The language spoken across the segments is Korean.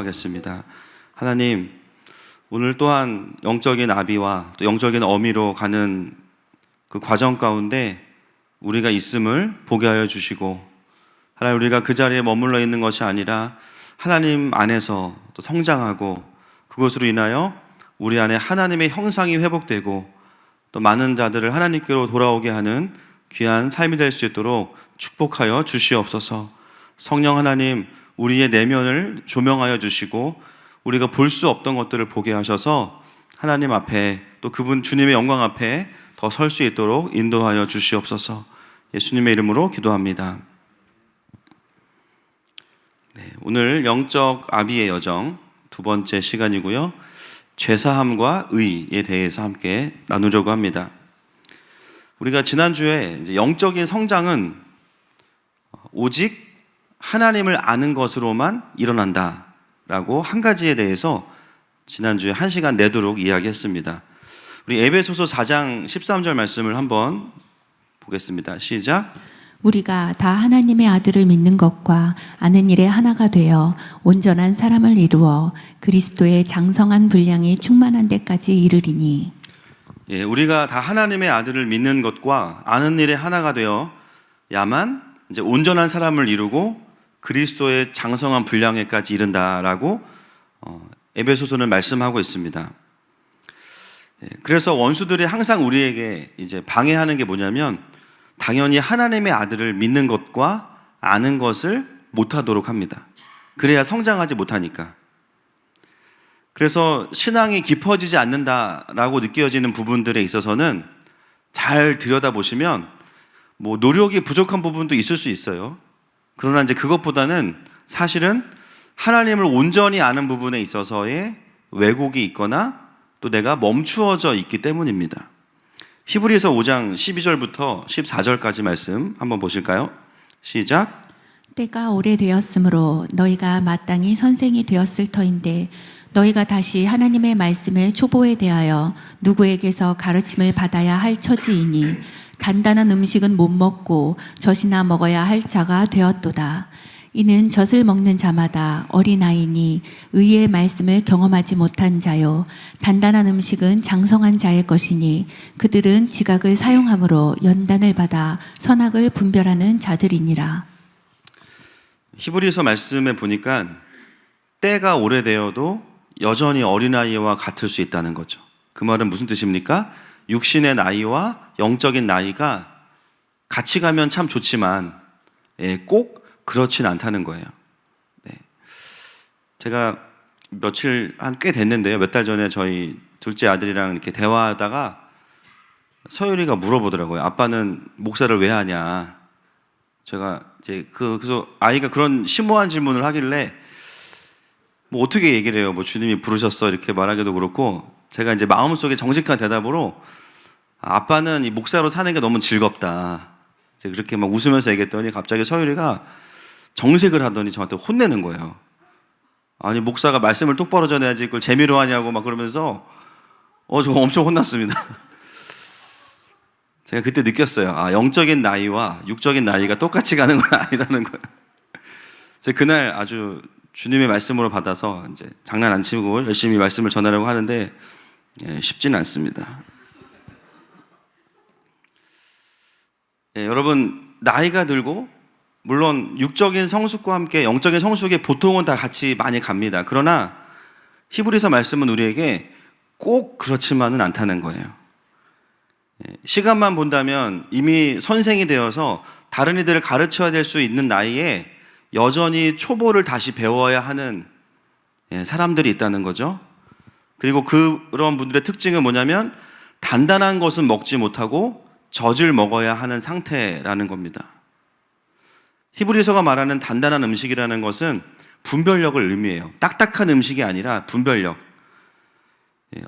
기도하겠습니다. 하나님, 오늘 또한 영적인 아비와 또 영적인 어미로 가는 그 과정 가운데 우리가 있음을 보게 하여 주시고, 하나님, 우리가 그 자리에 머물러 있는 것이 아니라 하나님 안에서 또 성장하고 그것으로 인하여 우리 안에 하나님의 형상이 회복되고 또 많은 자들을 하나님께로 돌아오게 하는 귀한 삶이 될 수 있도록 축복하여 주시옵소서. 성령 하나님, 우리의 내면을 조명하여 주시고 우리가 볼 수 없던 것들을 보게 하셔서 하나님 앞에 또 그분 주님의 영광 앞에 더 설 수 있도록 인도하여 주시옵소서. 예수님의 이름으로 기도합니다. 오늘 영적 아비의 여정 두 번째 시간이고요. 죄사함과 의에 대해서 함께 나누려고 합니다. 우리가 지난주에 이제 영적인 성장은 오직 하나님을 아는 것으로만 일어난다라고 한 가지에 대해서 지난주에 1시간 내도록 이야기했습니다. 우리 에베소서 4장 13절 말씀을 한번 보겠습니다. 시작. 우리가 다 하나님의 아들을 믿는 것과 아는 일에 하나가 되어 온전한 사람을 이루어 그리스도의 장성한 분량이 충만한 데까지 이르리니. 우리가 다 하나님의 아들을 믿는 것과 아는 일에 하나가 되어 야만 이제 온전한 사람을 이루고 그리스도의 장성한 분량에까지 이른다라고 에베소서는 말씀하고 있습니다. 그래서 원수들이 항상 우리에게 이제 방해하는 게 뭐냐면 당연히 하나님의 아들을 믿는 것과 아는 것을 못하도록 합니다. 그래야 성장하지 못하니까. 그래서 신앙이 깊어지지 않는다라고 느껴지는 부분들에 있어서는 잘 들여다보시면 뭐 노력이 부족한 부분도 있을 수 있어요. 그러나 이제 그것보다는 사실은 하나님을 온전히 아는 부분에 있어서의 왜곡이 있거나 또 내가 멈추어져 있기 때문입니다. 히브리서 5장 12절부터 14절까지 말씀 한번 보실까요? 시작. 때가 오래되었으므로 너희가 마땅히 선생이 되었을 터인데 너희가 다시 하나님의 말씀의 초보에 대하여 누구에게서 가르침을 받아야 할 처지이니 단단한 음식은 못 먹고 젖이나 먹어야 할 자가 되었도다. 이는 젖을 먹는 자마다 어린아이니 의의 말씀을 경험하지 못한 자요 단단한 음식은 장성한 자의 것이니 그들은 지각을 사용함으로 연단을 받아 선악을 분별하는 자들이니라. 히브리서 말씀에 보니까 때가 오래되어도 여전히 어린아이와 같을 수 있다는 거죠. 그 말은 무슨 뜻입니까? 육신의 나이와 영적인 나이가 같이 가면 참 좋지만 꼭 그렇진 않다는 거예요. 제가 며칠 한 꽤 됐는데요. 몇 달 전에 저희 둘째 아들이랑 이렇게 대화하다가 서율이가 물어보더라고요. 아빠는 목사를 왜 하냐? 제가 이제 그래서 아이가 그런 심오한 질문을 하길래 뭐 어떻게 얘기를 해요? 뭐 주님이 부르셨어 이렇게 말하기도 그렇고 제가 이제 마음속에 정직한 대답으로 아빠는 이 목사로 사는 게 너무 즐겁다. 이제 그렇게 막 웃으면서 얘기했더니 갑자기 서율이가 정색을 하더니 저한테 혼내는 거예요. 아니 목사가 말씀을 똑바로 전해야지 그걸 재미로 하냐고 막 그러면서 저거 엄청 혼났습니다. 제가 그때 느꼈어요. 영적인 나이와 육적인 나이가 똑같이 가는 건 아니라는 거예요. 제가 그날 아주 주님의 말씀으로 받아서 이제 장난 안 치고 열심히 말씀을 전하려고 하는데 쉽지는 않습니다. 여러분 나이가 들고 물론 육적인 성숙과 함께 영적인 성숙의 보통은 다 같이 많이 갑니다. 그러나 히브리서 말씀은 우리에게 꼭 그렇지만은 않다는 거예요. 시간만 본다면 이미 선생이 되어서 다른 이들을 가르쳐야 될 수 있는 나이에 여전히 초보를 다시 배워야 하는 사람들이 있다는 거죠. 그리고 그런 분들의 특징은 뭐냐면 단단한 것은 먹지 못하고 젖을 먹어야 하는 상태라는 겁니다. 히브리서가 말하는 단단한 음식이라는 것은 분별력을 의미해요. 딱딱한 음식이 아니라 분별력.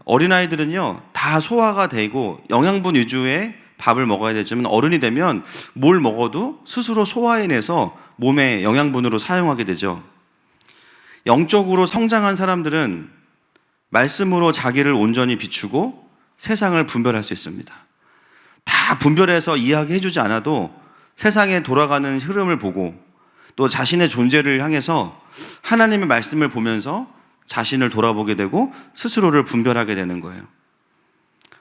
어린아이들은요 다 소화가 되고 영양분 위주의 밥을 먹어야 되지만 어른이 되면 뭘 먹어도 스스로 소화해내서 몸의 영양분으로 사용하게 되죠. 영적으로 성장한 사람들은 말씀으로 자기를 온전히 비추고 세상을 분별할 수 있습니다. 다 분별해서 이야기해주지 않아도 세상에 돌아가는 흐름을 보고 또 자신의 존재를 향해서 하나님의 말씀을 보면서 자신을 돌아보게 되고 스스로를 분별하게 되는 거예요.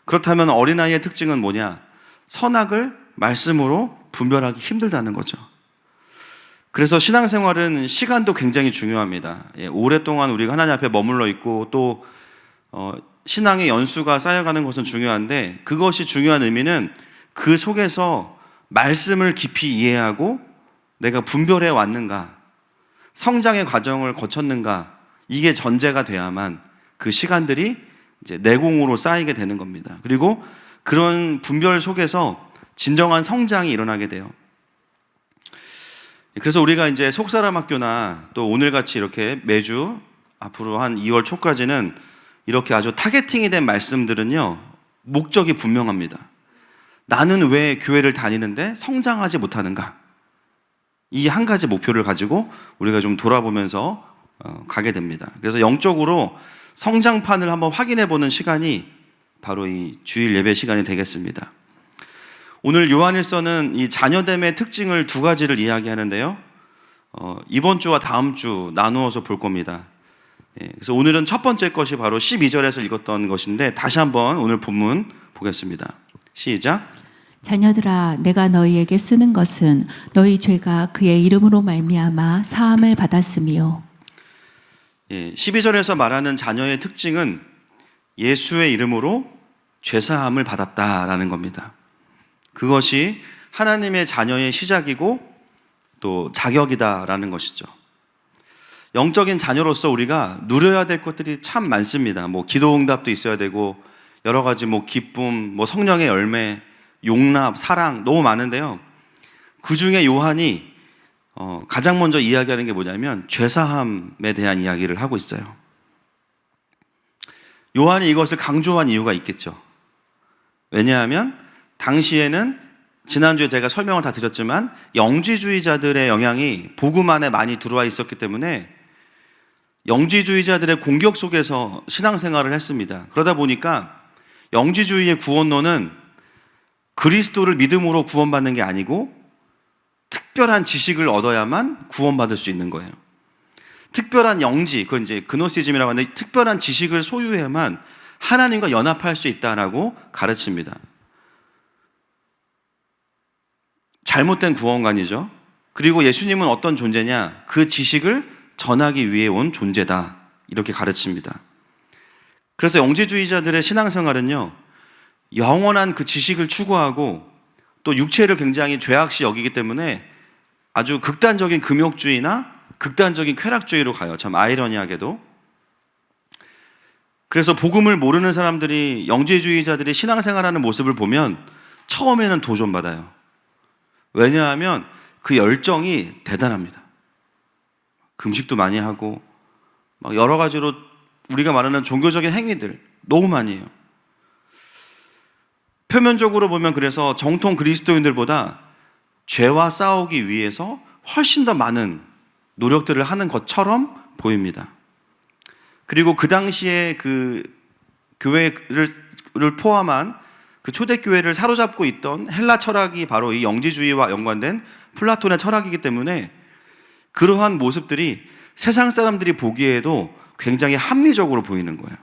그렇다면 어린아이의 특징은 뭐냐? 선악을 말씀으로 분별하기 힘들다는 거죠. 그래서 신앙생활은 시간도 굉장히 중요합니다. 오랫동안 우리가 하나님 앞에 머물러 있고 또 신앙의 연수가 쌓여가는 것은 중요한데, 그것이 중요한 의미는 그 속에서 말씀을 깊이 이해하고 내가 분별해 왔는가, 성장의 과정을 거쳤는가, 이게 전제가 돼야만 그 시간들이 이제 내공으로 쌓이게 되는 겁니다. 그리고 그런 분별 속에서 진정한 성장이 일어나게 돼요. 그래서 우리가 이제 속사람 학교나 또 오늘같이 이렇게 매주 앞으로 한 2월 초까지는 이렇게 아주 타겟팅이 된 말씀들은요, 목적이 분명합니다. 나는 왜 교회를 다니는데 성장하지 못하는가? 이 한 가지 목표를 가지고 우리가 좀 돌아보면서 가게 됩니다. 그래서 영적으로 성장판을 한번 확인해 보는 시간이 바로 이 주일 예배 시간이 되겠습니다. 오늘 요한일서는 이 자녀됨의 특징을 두 가지를 이야기하는데요. 이번 주와 다음 주 나누어서 볼 겁니다. 그래서 오늘은 첫 번째 것이 바로 12절에서 읽었던 것인데, 다시 한번 오늘 본문 보겠습니다. 시작. 자녀들아, 내가 너희에게 쓰는 것은 너희 죄가 그의 이름으로 말미암아 사함을 받았으며. 12절에서 말하는 자녀의 특징은 예수의 이름으로 죄사함을 받았다라는 겁니다. 그것이 하나님의 자녀의 시작이고 또 자격이다라는 것이죠. 영적인 자녀로서 우리가 누려야 될 것들이 참 많습니다. 기도 응답도 있어야 되고 여러 가지 기쁨, 성령의 열매, 용납, 사랑 너무 많은데요. 그 중에 요한이 가장 먼저 이야기하는 게 뭐냐면 죄사함에 대한 이야기를 하고 있어요. 요한이 이것을 강조한 이유가 있겠죠. 왜냐하면 당시에는, 지난주에 제가 설명을 다 드렸지만, 영지주의자들의 영향이 복음 안에 많이 들어와 있었기 때문에 영지주의자들의 공격 속에서 신앙생활을 했습니다. 그러다 보니까 영지주의의 구원론은 그리스도를 믿음으로 구원받는 게 아니고 특별한 지식을 얻어야만 구원받을 수 있는 거예요. 특별한 영지, 그건 이제 그노시즘이라고 하는데, 특별한 지식을 소유해야만 하나님과 연합할 수 있다라고 가르칩니다. 잘못된 구원관이죠. 그리고 예수님은 어떤 존재냐? 그 지식을 전하기 위해 온 존재다, 이렇게 가르칩니다. 그래서 영지주의자들의 신앙생활은요, 영원한 그 지식을 추구하고 또 육체를 굉장히 죄악시 여기기 때문에 아주 극단적인 금욕주의나 극단적인 쾌락주의로 가요. 참 아이러니하게도. 그래서 복음을 모르는 사람들이, 영지주의자들이 신앙생활하는 모습을 보면 처음에는 도전받아요. 왜냐하면 그 열정이 대단합니다. 금식도 많이 하고 여러 가지로 우리가 말하는 종교적인 행위들 너무 많이 해요. 표면적으로 보면 그래서 정통 그리스도인들보다 죄와 싸우기 위해서 훨씬 더 많은 노력들을 하는 것처럼 보입니다. 그리고 그 당시에 그 교회를 포함한 그 초대교회를 사로잡고 있던 헬라 철학이 바로 이 영지주의와 연관된 플라톤의 철학이기 때문에 그러한 모습들이 세상 사람들이 보기에도 굉장히 합리적으로 보이는 거예요.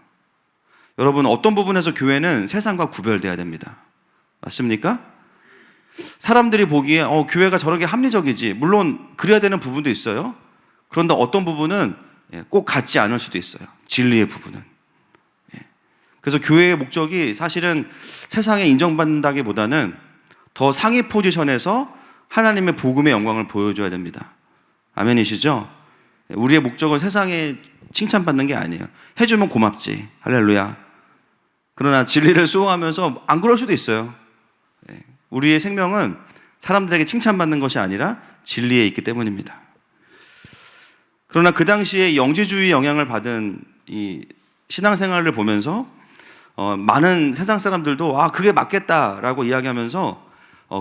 여러분, 어떤 부분에서 교회는 세상과 구별돼야 됩니다. 맞습니까? 사람들이 보기에 교회가 저렇게 합리적이지, 물론 그래야 되는 부분도 있어요. 그런데 어떤 부분은 꼭 같지 않을 수도 있어요. 진리의 부분은. 그래서 교회의 목적이 사실은 세상에 인정받는다기보다는 더 상위 포지션에서 하나님의 복음의 영광을 보여줘야 됩니다. 아멘이시죠? 우리의 목적은 세상에 칭찬받는 게 아니에요. 해주면 고맙지, 할렐루야. 그러나 진리를 수호하면서 안 그럴 수도 있어요. 우리의 생명은 사람들에게 칭찬받는 것이 아니라 진리에 있기 때문입니다. 그러나 그 당시에 영지주의 영향을 받은 이 신앙생활을 보면서 많은 세상 사람들도 그게 맞겠다라고 이야기하면서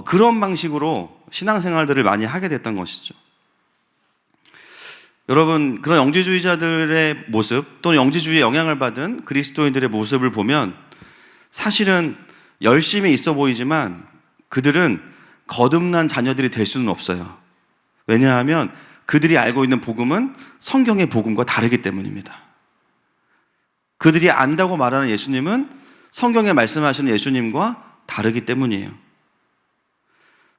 그런 방식으로 신앙생활들을 많이 하게 됐던 것이죠. 여러분, 그런 영지주의자들의 모습 또는 영지주의에 영향을 받은 그리스도인들의 모습을 보면 사실은 열심히 있어 보이지만 그들은 거듭난 자녀들이 될 수는 없어요. 왜냐하면 그들이 알고 있는 복음은 성경의 복음과 다르기 때문입니다. 그들이 안다고 말하는 예수님은 성경에 말씀하시는 예수님과 다르기 때문이에요.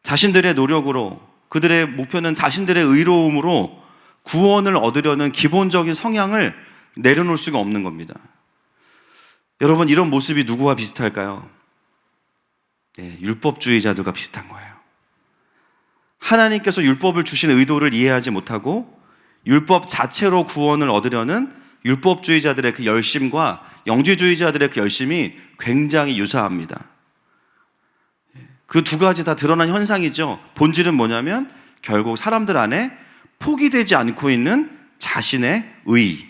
자신들의 노력으로, 그들의 목표는 자신들의 의로움으로 구원을 얻으려는 기본적인 성향을 내려놓을 수가 없는 겁니다. 여러분, 이런 모습이 누구와 비슷할까요? 네, 율법주의자들과 비슷한 거예요. 하나님께서 율법을 주신 의도를 이해하지 못하고 율법 자체로 구원을 얻으려는 율법주의자들의 그 열심과 영지주의자들의 그 열심이 굉장히 유사합니다. 그 두 가지 다 드러난 현상이죠. 본질은 뭐냐면 결국 사람들 안에 포기되지 않고 있는 자신의 의,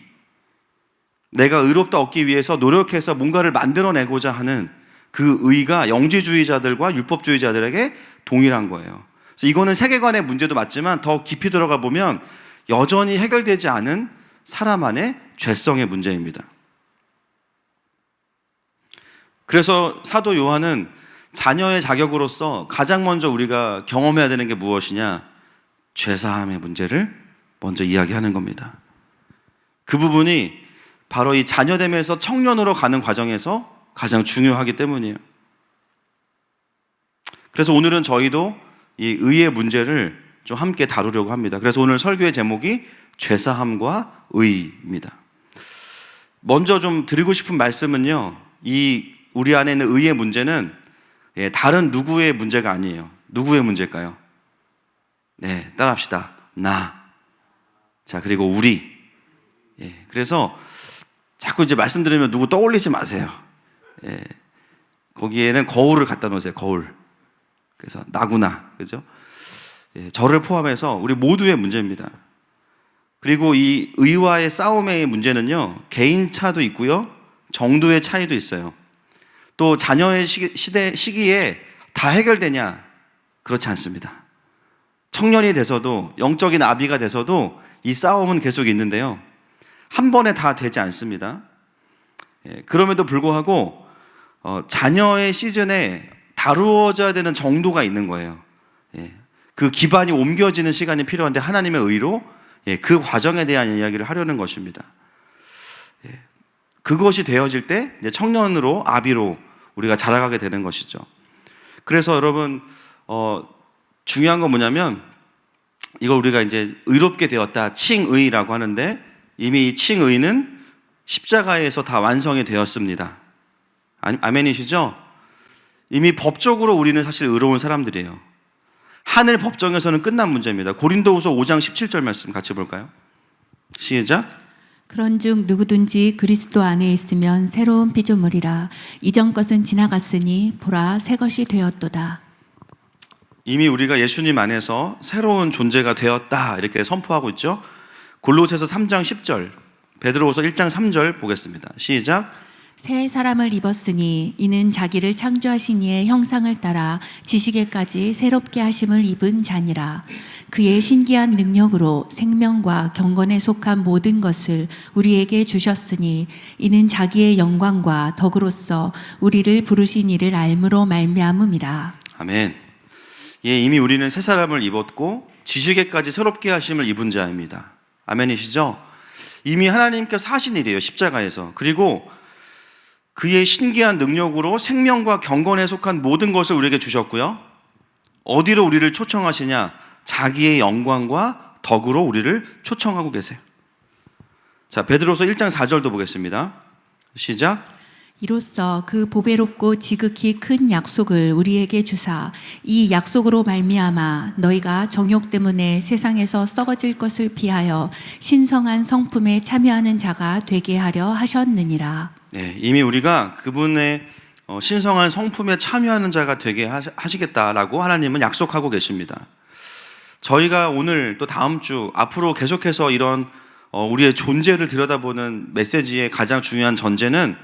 내가 의롭다 얻기 위해서 노력해서 뭔가를 만들어내고자 하는 그 의가 영지주의자들과 율법주의자들에게 동일한 거예요. 그래서 이거는 세계관의 문제도 맞지만 더 깊이 들어가 보면 여전히 해결되지 않은 사람 안의 죄성의 문제입니다. 그래서 사도 요한은 자녀의 자격으로서 가장 먼저 우리가 경험해야 되는 게 무엇이냐? 죄사함의 문제를 먼저 이야기하는 겁니다. 그 부분이 바로 이 자녀됨에서 청년으로 가는 과정에서 가장 중요하기 때문이에요. 그래서 오늘은 저희도 이 의의 문제를 좀 함께 다루려고 합니다. 그래서 오늘 설교의 제목이 죄사함과 의입니다. 먼저 좀 드리고 싶은 말씀은요, 이 우리 안에 있는 의의 문제는 다른 누구의 문제가 아니에요. 누구의 문제일까요? 네, 따라합시다. 나. 자, 그리고 우리. 그래서 자꾸 이제 말씀드리면 누구 떠올리지 마세요. 거기에는 거울을 갖다 놓으세요. 거울. 그래서 나구나, 그죠? 저를 포함해서 우리 모두의 문제입니다. 그리고 이 의와의 싸움의 문제는요, 개인 차도 있고요, 정도의 차이도 있어요. 또 자녀의 시기에 다 해결되냐? 그렇지 않습니다. 청년이 돼서도, 영적인 아비가 돼서도 이 싸움은 계속 있는데요, 한 번에 다 되지 않습니다. 그럼에도 불구하고 자녀의 시즌에 다루어져야 되는 정도가 있는 거예요. 그 기반이 옮겨지는 시간이 필요한데 하나님의 의로 그 과정에 대한 이야기를 하려는 것입니다. 그것이 되어질 때 이제 청년으로, 아비로 우리가 자라가게 되는 것이죠. 그래서 여러분, 중요한 건 뭐냐면 이걸 우리가 이제 의롭게 되었다, 칭의라고 하는데, 이미 이 칭의는 십자가에서 다 완성이 되었습니다. 아멘이시죠? 이미 법적으로 우리는 사실 의로운 사람들이에요. 하늘 법정에서는 끝난 문제입니다. 고린도후서 5장 17절 말씀 같이 볼까요? 시작. 그런즉 누구든지 그리스도 안에 있으면 새로운 피조물이라. 이전 것은 지나갔으니 보라 새 것이 되었도다. 이미 우리가 예수님 안에서 새로운 존재가 되었다, 이렇게 선포하고 있죠. 골로새서 3장 10절, 베드로후서 1장 3절 보겠습니다. 시작. 새 사람을 입었으니 이는 자기를 창조하신 이의 형상을 따라 지식에까지 새롭게 하심을 입은 자니라. 그의 신기한 능력으로 생명과 경건에 속한 모든 것을 우리에게 주셨으니 이는 자기의 영광과 덕으로서 우리를 부르신 이를 알므로 말미암음이라. 아멘. 이미 우리는 새 사람을 입었고 지식에까지 새롭게 하심을 입은 자입니다. 아멘이시죠? 이미 하나님께서 하신 일이에요, 십자가에서. 그리고 그의 신기한 능력으로 생명과 경건에 속한 모든 것을 우리에게 주셨고요, 어디로 우리를 초청하시냐? 자기의 영광과 덕으로 우리를 초청하고 계세요. 자, 베드로서 1장 4절도 보겠습니다. 시작. 이로써 그 보배롭고 지극히 큰 약속을 우리에게 주사 이 약속으로 말미암아 너희가 정욕 때문에 세상에서 썩어질 것을 피하여 신성한 성품에 참여하는 자가 되게 하려 하셨느니라. 네, 이미 우리가 그분의 신성한 성품에 참여하는 자가 되게 하시겠다라고 하나님은 약속하고 계십니다. 저희가 오늘 또 다음 주 앞으로 계속해서 이런 우리의 존재를 들여다보는 메시지의 가장 중요한 전제는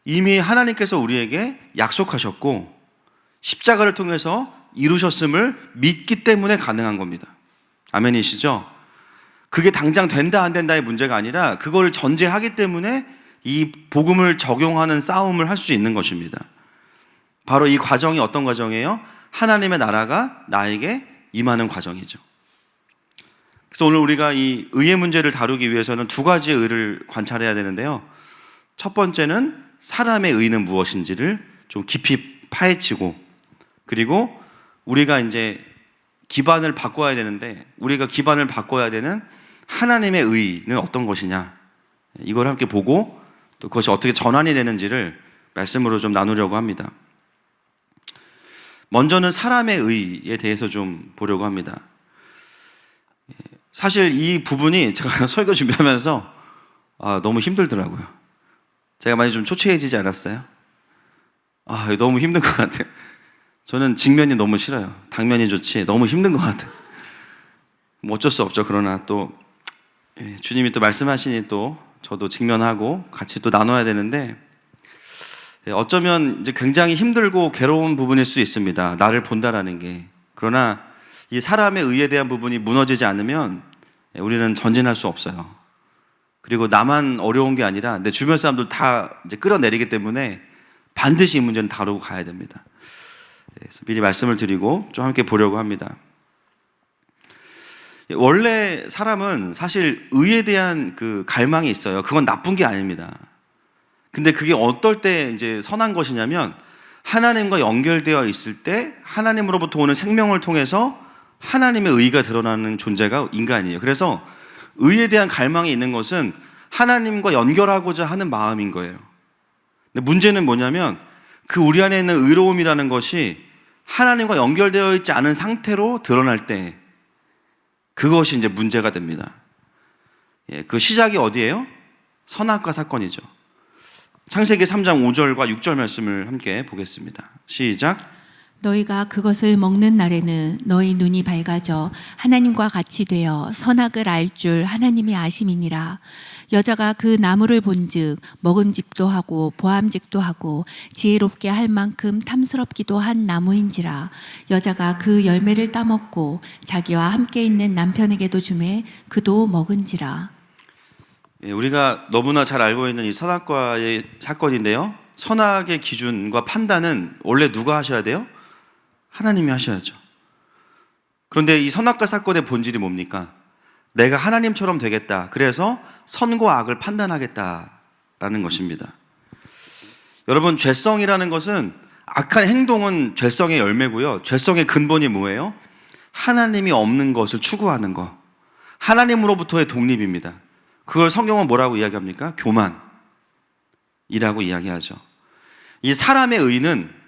이미 하나님께서 우리에게 약속하셨고 십자가를 통해서 이루셨음을 믿기 때문에 가능한 겁니다. 아멘이시죠? 그게 당장 된다 안 된다의 문제가 아니라 그걸 전제하기 때문에 이 복음을 적용하는 싸움을 할 수 있는 것입니다. 바로 이 과정이 어떤 과정이에요? 하나님의 나라가 나에게 임하는 과정이죠. 그래서 오늘 우리가 이 의의 문제를 다루기 위해서는 두 가지의 의를 관찰해야 되는데요. 첫 번째는 사람의 의는 무엇인지를 좀 깊이 파헤치고, 그리고 우리가 이제 기반을 바꿔야 되는데 우리가 기반을 바꿔야 되는 하나님의 의는 어떤 것이냐, 이걸 함께 보고 또 그것이 어떻게 전환이 되는지를 말씀으로 좀 나누려고 합니다. 먼저는 사람의 의에 대해서 좀 보려고 합니다. 사실 이 부분이 제가 설교 준비하면서 너무 힘들더라고요. 제가 많이 좀 초췌해지지 않았어요? 너무 힘든 것 같아요. 저는 직면이 너무 싫어요. 당면이 좋지 너무 힘든 것 같아요. 뭐 어쩔 수 없죠. 그러나 또 주님이 또 말씀하시니 또 저도 직면하고 같이 또 나눠야 되는데, 어쩌면 이제 굉장히 힘들고 괴로운 부분일 수 있습니다. 나를 본다라는 게. 그러나 이 사람의 의에 대한 부분이 무너지지 않으면 우리는 전진할 수 없어요. 그리고 나만 어려운 게 아니라 내 주변 사람들 다 이제 끌어내리기 때문에 반드시 이 문제는 다루고 가야 됩니다. 그래서 미리 말씀을 드리고 좀 함께 보려고 합니다. 원래 사람은 사실 의에 대한 그 갈망이 있어요. 그건 나쁜 게 아닙니다. 근데 그게 어떨 때 이제 선한 것이냐면, 하나님과 연결되어 있을 때 하나님으로부터 오는 생명을 통해서 하나님의 의가 드러나는 존재가 인간이에요. 그래서 의에 대한 갈망이 있는 것은 하나님과 연결하고자 하는 마음인 거예요. 근데 문제는 뭐냐면, 그 우리 안에 있는 의로움이라는 것이 하나님과 연결되어 있지 않은 상태로 드러날 때 그것이 이제 문제가 됩니다. 그 시작이 어디예요? 선악과 사건이죠. 창세기 3장 5절과 6절 말씀을 함께 보겠습니다. 시작. 너희가 그것을 먹는 날에는 너희 눈이 밝아져 하나님과 같이 되어 선악을 알 줄 하나님이 아심이니라. 여자가 그 나무를 본즉 먹음직도 하고 보암직도 하고 지혜롭게 할 만큼 탐스럽기도 한 나무인지라. 여자가 그 열매를 따먹고 자기와 함께 있는 남편에게도 주매 그도 먹은지라. 우리가 너무나 잘 알고 있는 이 선악과의 사건인데요. 선악의 기준과 판단은 원래 누가 하셔야 돼요? 하나님이 하셔야죠. 그런데 이 선악과 사건의 본질이 뭡니까? 내가 하나님처럼 되겠다. 그래서 선과 악을 판단하겠다라는 것입니다. 여러분, 죄성이라는 것은, 악한 행동은 죄성의 열매고요. 죄성의 근본이 뭐예요? 하나님이 없는 것을 추구하는 것. 하나님으로부터의 독립입니다. 그걸 성경은 뭐라고 이야기합니까? 교만이라고 이야기하죠. 이 사람의 의는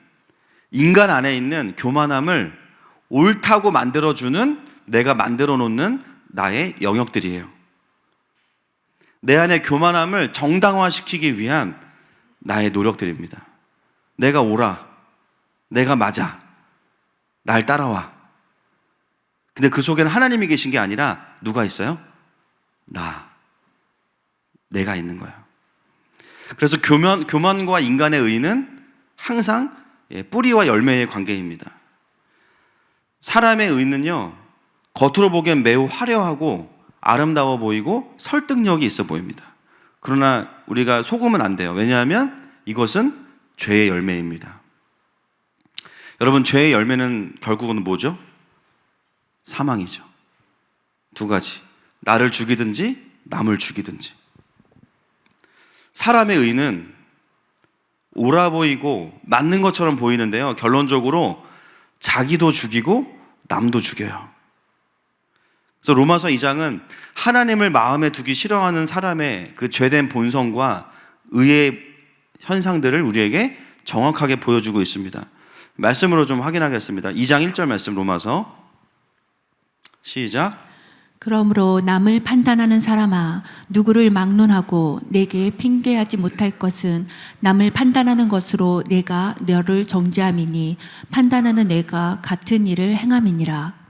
인간 안에 있는 교만함을 옳다고 만들어주는, 내가 만들어 놓는 나의 영역들이에요. 내 안에 교만함을 정당화시키기 위한 나의 노력들입니다. 내가 옳아, 내가 맞아, 날 따라와. 근데 그 속에는 하나님이 계신 게 아니라 누가 있어요? 내가 있는 거예요. 그래서 교만과 인간의 의는 항상 뿌리와 열매의 관계입니다. 사람의 의는요, 겉으로 보기엔 매우 화려하고 아름다워 보이고 설득력이 있어 보입니다. 그러나 우리가 속으면 안 돼요. 왜냐하면 이것은 죄의 열매입니다. 여러분, 죄의 열매는 결국은 뭐죠? 사망이죠. 두 가지. 나를 죽이든지 남을 죽이든지. 사람의 의는 옳아 보이고 맞는 것처럼 보이는데요, 결론적으로 자기도 죽이고 남도 죽여요. 그래서 로마서 2장은 하나님을 마음에 두기 싫어하는 사람의 그 죄된 본성과 의의 현상들을 우리에게 정확하게 보여주고 있습니다. 말씀으로 좀 확인하겠습니다. 2장 1절 말씀, 로마서 시작. 그러므로 남을 판단하는 사람아, 누구를 막론하고 내게 핑계하지 못할 것은 남을 판단하는 것으로 내가 너를 정죄함이니 판단하는 내가 같은 일을 행함이니라.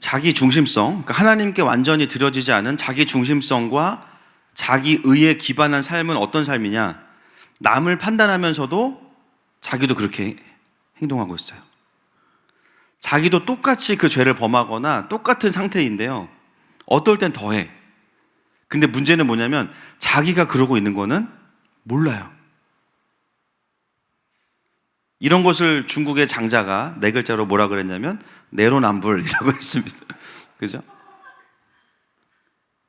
자기 중심성, 그러니까 하나님께 완전히 드려지지 않은 자기 중심성과 자기 의에 기반한 삶은 어떤 삶이냐? 남을 판단하면서도 자기도 그렇게 행동하고 있어요. 자기도 똑같이 그 죄를 범하거나 똑같은 상태인데요, 어떨 땐 더해. 근데 문제는 뭐냐면 자기가 그러고 있는 거는 몰라요. 이런 것을 중국의 장자가 네 글자로 뭐라 그랬냐면 내로남불이라고 했습니다. 그죠?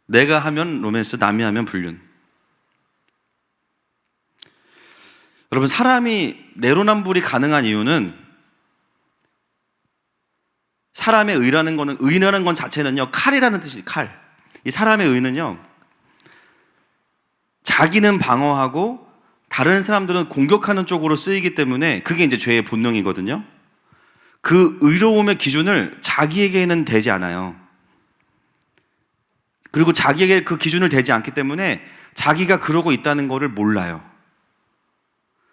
내가 하면 로맨스, 남이 하면 불륜. 여러분, 사람이 내로남불이 가능한 이유는 사람의 의라는 건 자체는요, 칼이라는 뜻이 칼. 이 사람의 의는요, 자기는 방어하고 다른 사람들은 공격하는 쪽으로 쓰이기 때문에 그게 이제 죄의 본능이거든요. 그 의로움의 기준을 자기에게는 되지 않아요. 그리고 자기에게 그 기준을 대지 않기 때문에 자기가 그러고 있다는 거를 몰라요.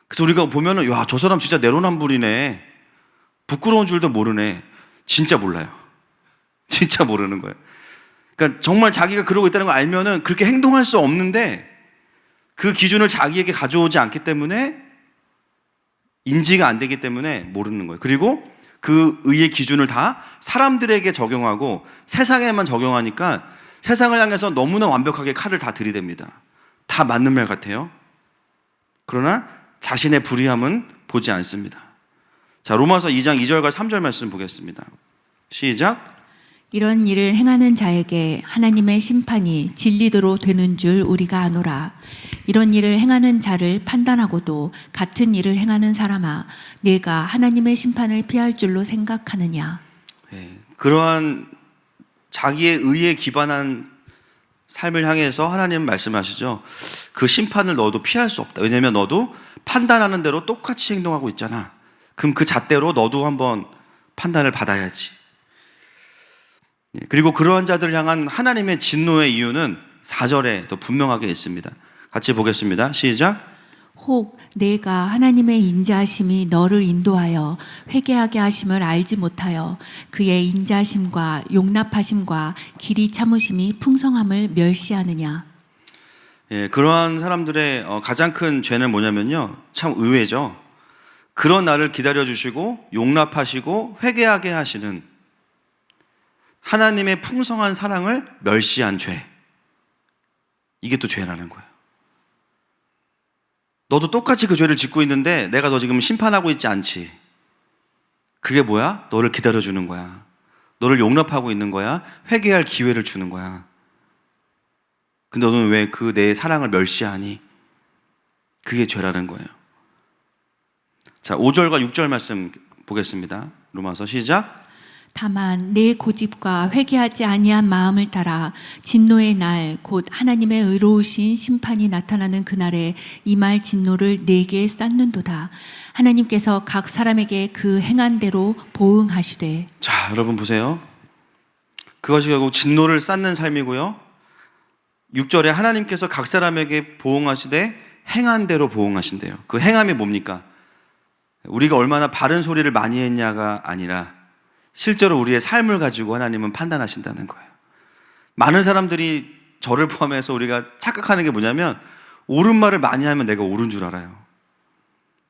그래서 우리가 보면은, 야, 저 사람 진짜 내로남불이네. 부끄러운 줄도 모르네. 진짜 몰라요. 진짜 모르는 거예요. 그러니까 정말 자기가 그러고 있다는 걸 알면은 그렇게 행동할 수 없는데 그 기준을 자기에게 가져오지 않기 때문에, 인지가 안 되기 때문에 모르는 거예요. 그리고 그 의의 기준을 다 사람들에게 적용하고 세상에만 적용하니까 세상을 향해서 너무나 완벽하게 칼을 다 들이댑니다. 다 맞는 말 같아요. 그러나 자신의 불의함은 보지 않습니다. 자, 로마서 2장 2절과 3절 말씀 보겠습니다. 시작. 이런 일을 행하는 자에게 하나님의 심판이 진리대로 되는 줄 우리가 아노라. 이런 일을 행하는 자를 판단하고도 같은 일을 행하는 사람아, 내가 하나님의 심판을 피할 줄로 생각하느냐. 네, 그러한 자기의 의에 기반한 삶을 향해서 하나님은 말씀하시죠. 그 심판을 너도 피할 수 없다. 왜냐하면 너도 판단하는 대로 똑같이 행동하고 있잖아. 그럼 그 잣대로 너도 한번 판단을 받아야지. 그리고 그러한 자들을 향한 하나님의 진노의 이유는 4절에 더 분명하게 있습니다. 같이 보겠습니다. 시작. 혹 내가 하나님의 인자하심이 너를 인도하여 회개하게 하심을 알지 못하여 그의 인자하심과 용납하심과 길이 참으심이 풍성함을 멸시하느냐. 예, 그러한 사람들의 가장 큰 죄는 뭐냐면요, 참 의외죠. 그런 나를 기다려주시고 용납하시고 회개하게 하시는 하나님의 풍성한 사랑을 멸시한 죄. 이게 또 죄라는 거예요. 너도 똑같이 그 죄를 짓고 있는데 내가 너 지금 심판하고 있지 않지. 그게 뭐야? 너를 기다려주는 거야. 너를 용납하고 있는 거야. 회개할 기회를 주는 거야. 근데 너는 왜 그 내 사랑을 멸시하니? 그게 죄라는 거예요. 자, 5절과 6절 말씀 보겠습니다. 로마서 시작. 다만 내 고집과 회개하지 아니한 마음을 따라 진노의 날 곧 하나님의 의로우신 심판이 나타나는 그날에 임할 진노를 내게 쌓는도다. 하나님께서 각 사람에게 그 행한 대로 보응하시되. 자, 여러분 보세요. 그것이 결국 진노를 쌓는 삶이고요. 6절에 하나님께서 각 사람에게 보응하시되 행한 대로 보응하신대요. 그 행함이 뭡니까? 우리가 얼마나 바른 소리를 많이 했냐가 아니라 실제로 우리의 삶을 가지고 하나님은 판단하신다는 거예요. 많은 사람들이 저를 포함해서 우리가 착각하는 게 뭐냐면 옳은 말을 많이 하면 내가 옳은 줄 알아요.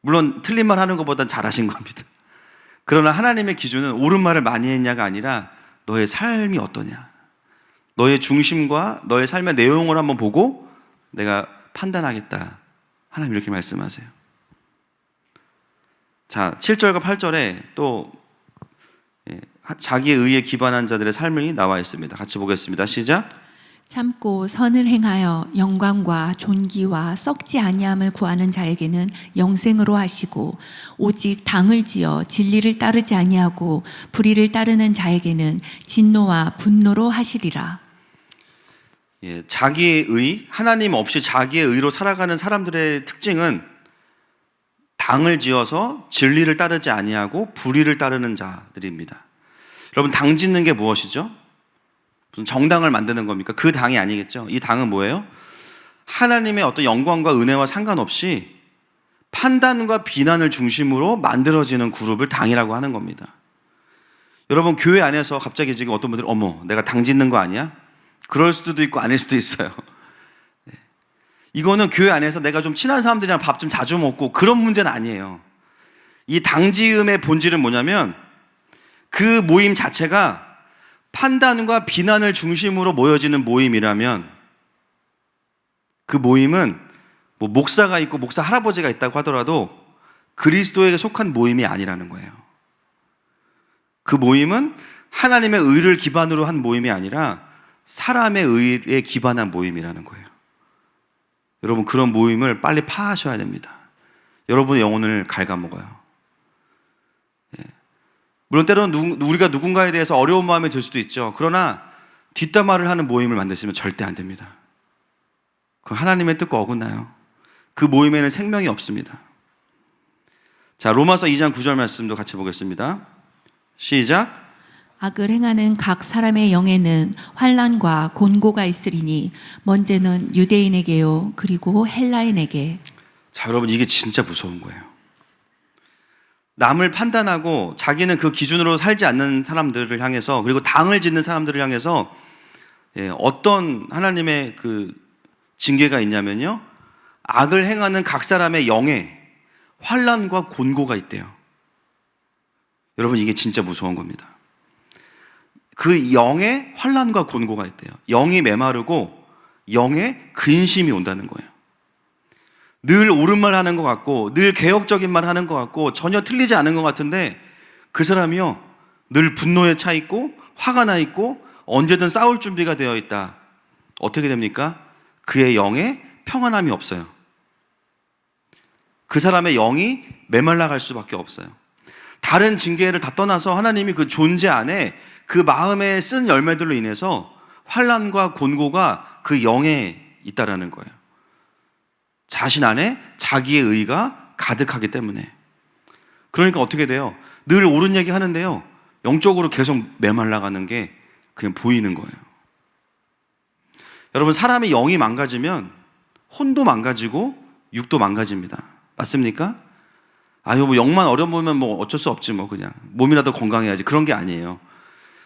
물론 틀린 말 하는 것보단 잘하신 겁니다. 그러나 하나님의 기준은 옳은 말을 많이 했냐가 아니라 너의 삶이 어떠냐, 너의 중심과 너의 삶의 내용을 한번 보고 내가 판단하겠다. 하나님 이렇게 말씀하세요. 자, 7절과 8절에 또 자기의 의에 기반한 자들의 삶이 나와 있습니다. 같이 보겠습니다. 시작. 참고 선을 행하여 영광과 존귀와 썩지 아니함을 구하는 자에게는 영생으로 하시고 오직 당을 지어 진리를 따르지 아니하고 불의를 따르는 자에게는 진노와 분노로 하시리라. 예, 자기의 의, 하나님 없이 자기의 의로 살아가는 사람들의 특징은 당을 지어서 진리를 따르지 아니하고 불의를 따르는 자들입니다. 여러분, 당 짓는 게 무엇이죠? 무슨 정당을 만드는 겁니까? 그 당이 아니겠죠. 이 당은 뭐예요? 하나님의 어떤 영광과 은혜와 상관없이 판단과 비난을 중심으로 만들어지는 그룹을 당이라고 하는 겁니다. 여러분, 교회 안에서 갑자기 지금 어떤 분들이 어머, 내가 당 짓는 거 아니야? 그럴 수도 있고 아닐 수도 있어요. 이거는 교회 안에서 내가 좀 친한 사람들이랑 밥 좀 자주 먹고 그런 문제는 아니에요. 이 당지음의 본질은 뭐냐면 그 모임 자체가 판단과 비난을 중심으로 모여지는 모임이라면 그 모임은 뭐 목사가 있고 목사 할아버지가 있다고 하더라도 그리스도에게 속한 모임이 아니라는 거예요. 그 모임은 하나님의 의를 기반으로 한 모임이 아니라 사람의 의에 기반한 모임이라는 거예요. 여러분, 그런 모임을 빨리 파하셔야 됩니다. 여러분의 영혼을 갉아먹어요. 예. 물론 때로는 우리가 누군가에 대해서 어려운 마음이 들 수도 있죠. 그러나 뒷담화를 하는 모임을 만드시면 절대 안 됩니다. 그건 하나님의 뜻과 어긋나요. 그 모임에는 생명이 없습니다. 자, 로마서 2장 9절 말씀도 같이 보겠습니다. 시작. 악을 행하는 각 사람의 영에는 환난과 곤고가 있으리니 먼저는 유대인에게요 그리고 헬라인에게. 자, 여러분, 이게 진짜 무서운 거예요. 남을 판단하고 자기는 그 기준으로 살지 않는 사람들을 향해서, 그리고 당을 짓는 사람들을 향해서 어떤 하나님의 그 징계가 있냐면요, 악을 행하는 각 사람의 영에 환난과 곤고가 있대요. 여러분, 이게 진짜 무서운 겁니다. 그 영에 환난과 곤고가 있대요. 영이 메마르고 영에 근심이 온다는 거예요. 늘 옳은 말 하는 것 같고, 늘 개혁적인 말 하는 것 같고, 전혀 틀리지 않은 것 같은데 그 사람이요, 늘 분노에 차 있고 화가 나 있고 언제든 싸울 준비가 되어 있다. 어떻게 됩니까? 그의 영에 평안함이 없어요. 그 사람의 영이 메말라 갈 수밖에 없어요. 다른 징계를 다 떠나서 하나님이 그 존재 안에 그 마음에 쓴 열매들로 인해서 환난과 곤고가 그 영에 있다라는 거예요. 자신 안에 자기의 의가 가득하기 때문에. 그러니까 어떻게 돼요? 늘 옳은 얘기 하는데요, 영적으로 계속 메말라가는 게 그냥 보이는 거예요. 여러분, 사람의 영이 망가지면 혼도 망가지고 육도 망가집니다. 맞습니까? 아유, 뭐 영만 어려보면 뭐 어쩔 수 없지, 뭐 그냥 몸이라도 건강해야지, 그런 게 아니에요.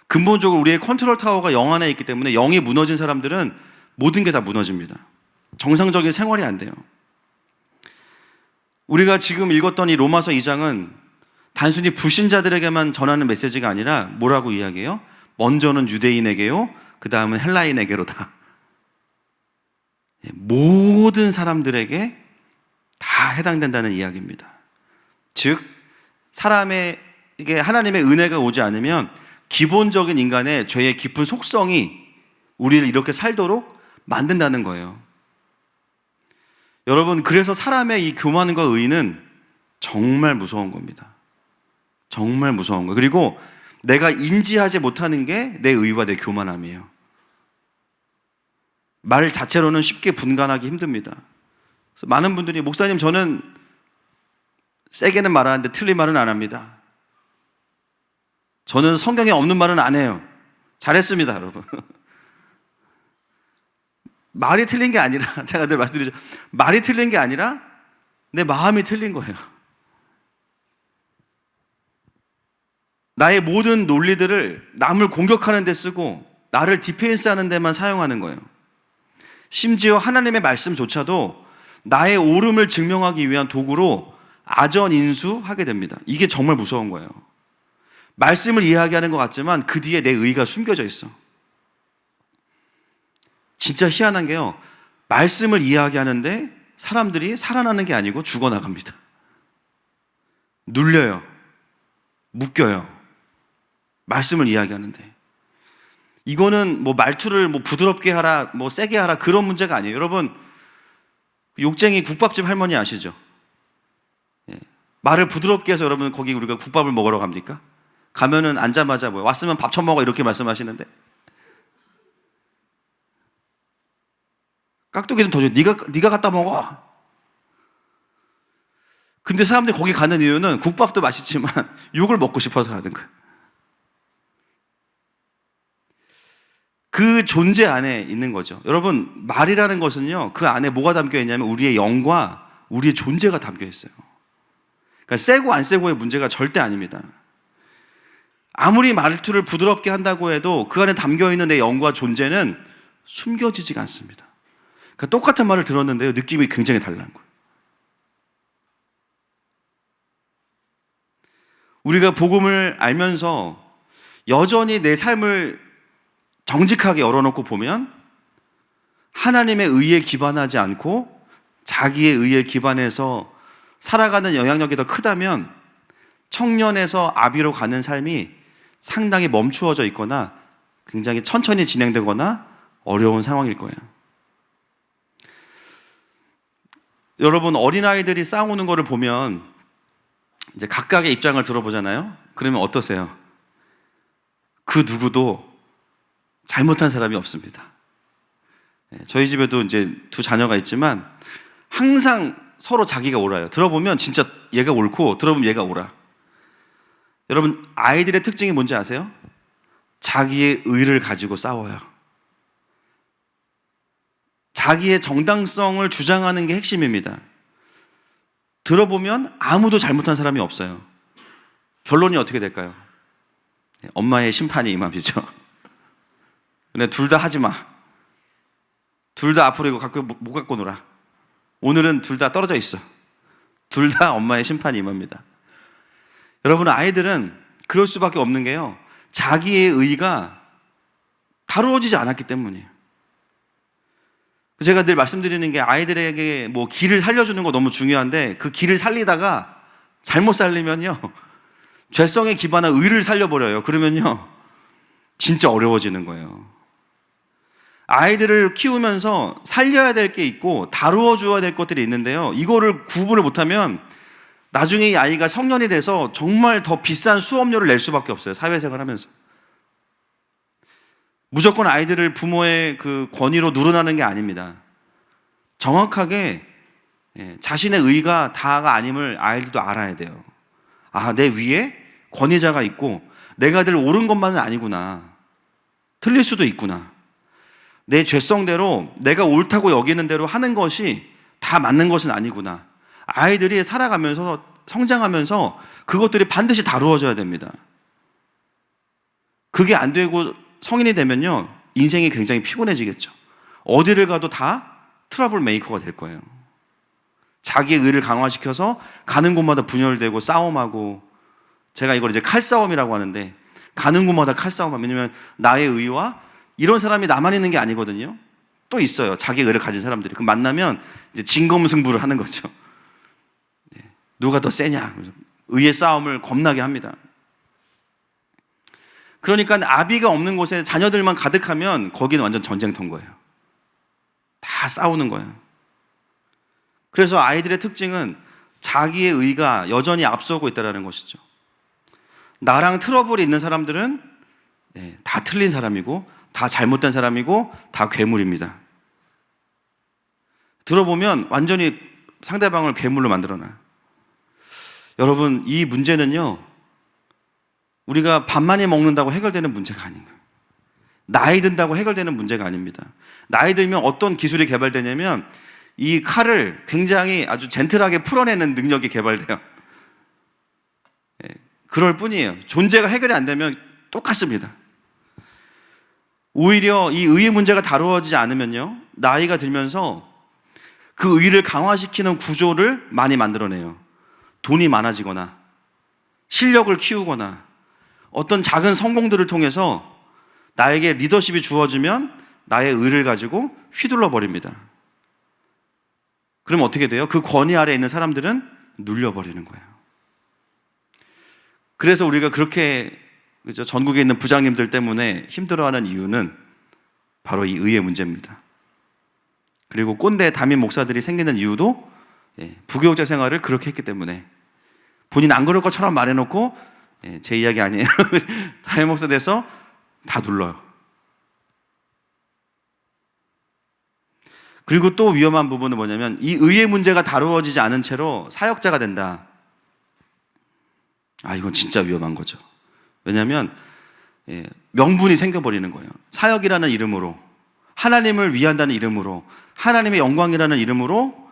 근본적으로 우리의 컨트롤 타워가 영 안에 있기 때문에 영이 무너진 사람들은 모든 게 다 무너집니다. 정상적인 생활이 안 돼요. 우리가 지금 읽었던 이 로마서 2장은 단순히 불신자들에게만 전하는 메시지가 아니라 뭐라고 이야기해요? 먼저는 유대인에게요, 그 다음은 헬라인에게로다. 모든 사람들에게 다 해당된다는 이야기입니다. 즉, 사람에게 하나님의 은혜가 오지 않으면 기본적인 인간의 죄의 깊은 속성이 우리를 이렇게 살도록 만든다는 거예요. 여러분, 그래서 사람의 이 교만과 의는 정말 무서운 겁니다. 정말 무서운 거예요. 그리고 내가 인지하지 못하는 게 내 의와 내 교만함이에요. 말 자체로는 쉽게 분간하기 힘듭니다. 그래서 많은 분들이, 목사님, 저는 세게는 말하는데 틀린 말은 안 합니다. 저는 성경에 없는 말은 안 해요. 잘했습니다, 여러분. 말이 틀린 게 아니라, 제가 늘 말씀드리죠, 말이 틀린 게 아니라 내 마음이 틀린 거예요. 나의 모든 논리들을 남을 공격하는 데 쓰고 나를 디펜스하는 데만 사용하는 거예요. 심지어 하나님의 말씀조차도 나의 옳음을 증명하기 위한 도구로 아전인수하게 됩니다. 이게 정말 무서운 거예요. 말씀을 이야기하는 것 같지만 그 뒤에 내 의가 숨겨져 있어. 진짜 희한한 게요, 말씀을 이야기하는데 사람들이 살아나는 게 아니고 죽어나갑니다. 눌려요. 묶여요. 말씀을 이야기하는데. 이거는 뭐 말투를 뭐 부드럽게 하라, 뭐 세게 하라, 그런 문제가 아니에요. 여러분, 욕쟁이 국밥집 할머니 아시죠? 예. 말을 부드럽게 해서 여러분 거기 우리가 국밥을 먹으러 갑니까? 가면은 앉자마자 뭐 왔으면 밥 처먹어 이렇게 말씀하시는데, 깍두기 좀 더 줘. 네가 갖다 먹어. 근데 사람들이 거기 가는 이유는 국밥도 맛있지만 욕을 먹고 싶어서 가는 거예요. 그 존재 안에 있는 거죠. 여러분, 말이라는 것은요, 그 안에 뭐가 담겨 있냐면 우리의 영과 우리의 존재가 담겨 있어요. 그러니까 세고 안 세고의 문제가 절대 아닙니다. 아무리 말투를 부드럽게 한다고 해도 그 안에 담겨 있는 내 영과 존재는 숨겨지지가 않습니다. 그러니까 똑같은 말을 들었는데요, 느낌이 굉장히 달라는 거예요. 우리가 복음을 알면서 여전히 내 삶을 정직하게 열어놓고 보면 하나님의 의에 기반하지 않고 자기의 의에 기반해서 살아가는 영향력이 더 크다면 청년에서 아비로 가는 삶이 상당히 멈추어져 있거나 굉장히 천천히 진행되거나 어려운 상황일 거예요. 여러분, 어린아이들이 싸우는 거를 보면 이제 각각의 입장을 들어보잖아요. 그러면 어떠세요? 그 누구도 잘못한 사람이 없습니다. 저희 집에도 이제 두 자녀가 있지만 항상 서로 자기가 옳아요. 들어보면 진짜 얘가 옳고 들어보면 얘가 옳아. 여러분, 아이들의 특징이 뭔지 아세요? 자기의 의를 가지고 싸워요. 자기의 정당성을 주장하는 게 핵심입니다. 들어보면 아무도 잘못한 사람이 없어요. 결론이 어떻게 될까요? 엄마의 심판이 임함이죠. 근데 둘 다 하지 마. 둘 다 앞으로 이거 갖고 못 갖고 놀아. 오늘은 둘 다 떨어져 있어. 둘 다 엄마의 심판이 임합니다. 여러분, 아이들은 그럴 수밖에 없는 게요, 자기의 의가 다루어지지 않았기 때문이에요. 제가 늘 말씀드리는 게 아이들에게 뭐 길을 살려주는 거 너무 중요한데 그 길을 살리다가 잘못 살리면요, 죄성에 기반한 의를 살려버려요. 그러면요, 진짜 어려워지는 거예요. 아이들을 키우면서 살려야 될 게 있고 다루어 줘야 될 것들이 있는데요, 이거를 구분을 못하면 나중에 이 아이가 성년이 돼서 정말 더 비싼 수업료를 낼 수밖에 없어요. 사회생활 하면서. 무조건 아이들을 부모의 그 권위로 누르나는 게 아닙니다. 정확하게 자신의 의가 다가 아님을 아이들도 알아야 돼요. 아, 내 위에 권위자가 있고 내가 늘 옳은 것만은 아니구나. 틀릴 수도 있구나. 내 죄성대로 내가 옳다고 여기는 대로 하는 것이 다 맞는 것은 아니구나. 아이들이 살아가면서 성장하면서 그것들이 반드시 다루어져야 됩니다. 그게 안 되고 성인이 되면요, 인생이 굉장히 피곤해지겠죠. 어디를 가도 다 트러블 메이커가 될 거예요. 자기의 의를 강화시켜서 가는 곳마다 분열되고 싸움하고, 제가 이걸 이제 칼싸움이라고 하는데, 가는 곳마다 칼싸움하면, 왜냐면 나의 의와 이런 사람이 나만 있는 게 아니거든요. 또 있어요, 자기의 의를 가진 사람들이. 그럼 만나면 이제 진검승부를 하는 거죠. 누가 더 세냐, 의의 싸움을 겁나게 합니다. 그러니까 아비가 없는 곳에 자녀들만 가득하면 거기는 완전 전쟁터인 거예요. 다 싸우는 거예요. 그래서 아이들의 특징은 자기의 의가 여전히 앞서고 있다는 것이죠. 나랑 트러블이 있는 사람들은 다 틀린 사람이고 다 잘못된 사람이고 다 괴물입니다. 들어보면 완전히 상대방을 괴물로 만들어놔요. 여러분, 이 문제는요, 우리가 밥 많이 먹는다고 해결되는 문제가 아닌 거예요. 나이 든다고 해결되는 문제가 아닙니다. 나이 들면 어떤 기술이 개발되냐면 이 칼을 굉장히 아주 젠틀하게 풀어내는 능력이 개발돼요. 그럴 뿐이에요. 존재가 해결이 안 되면 똑같습니다. 오히려 이 의의 문제가 다루어지지 않으면요, 나이가 들면서 그 의를 강화시키는 구조를 많이 만들어내요. 돈이 많아지거나 실력을 키우거나 어떤 작은 성공들을 통해서 나에게 리더십이 주어지면 나의 의를 가지고 휘둘러 버립니다. 그럼 어떻게 돼요? 그 권위 아래에 있는 사람들은 눌려버리는 거예요. 그래서 우리가 그렇게, 그죠, 전국에 있는 부장님들 때문에 힘들어하는 이유는 바로 이 의의 문제입니다. 그리고 꼰대 담임 목사들이 생기는 이유도 부교육자 생활을 그렇게 했기 때문에, 본인 안 그럴 것처럼 말해놓고, 제 이야기 아니에요. 담임 목사 돼서 다 눌러요. 그리고 또 위험한 부분은 뭐냐면 이 의의 문제가 다루어지지 않은 채로 사역자가 된다. 아, 이건 진짜 위험한 거죠. 왜냐하면 명분이 생겨버리는 거예요. 사역이라는 이름으로, 하나님을 위한다는 이름으로, 하나님의 영광이라는 이름으로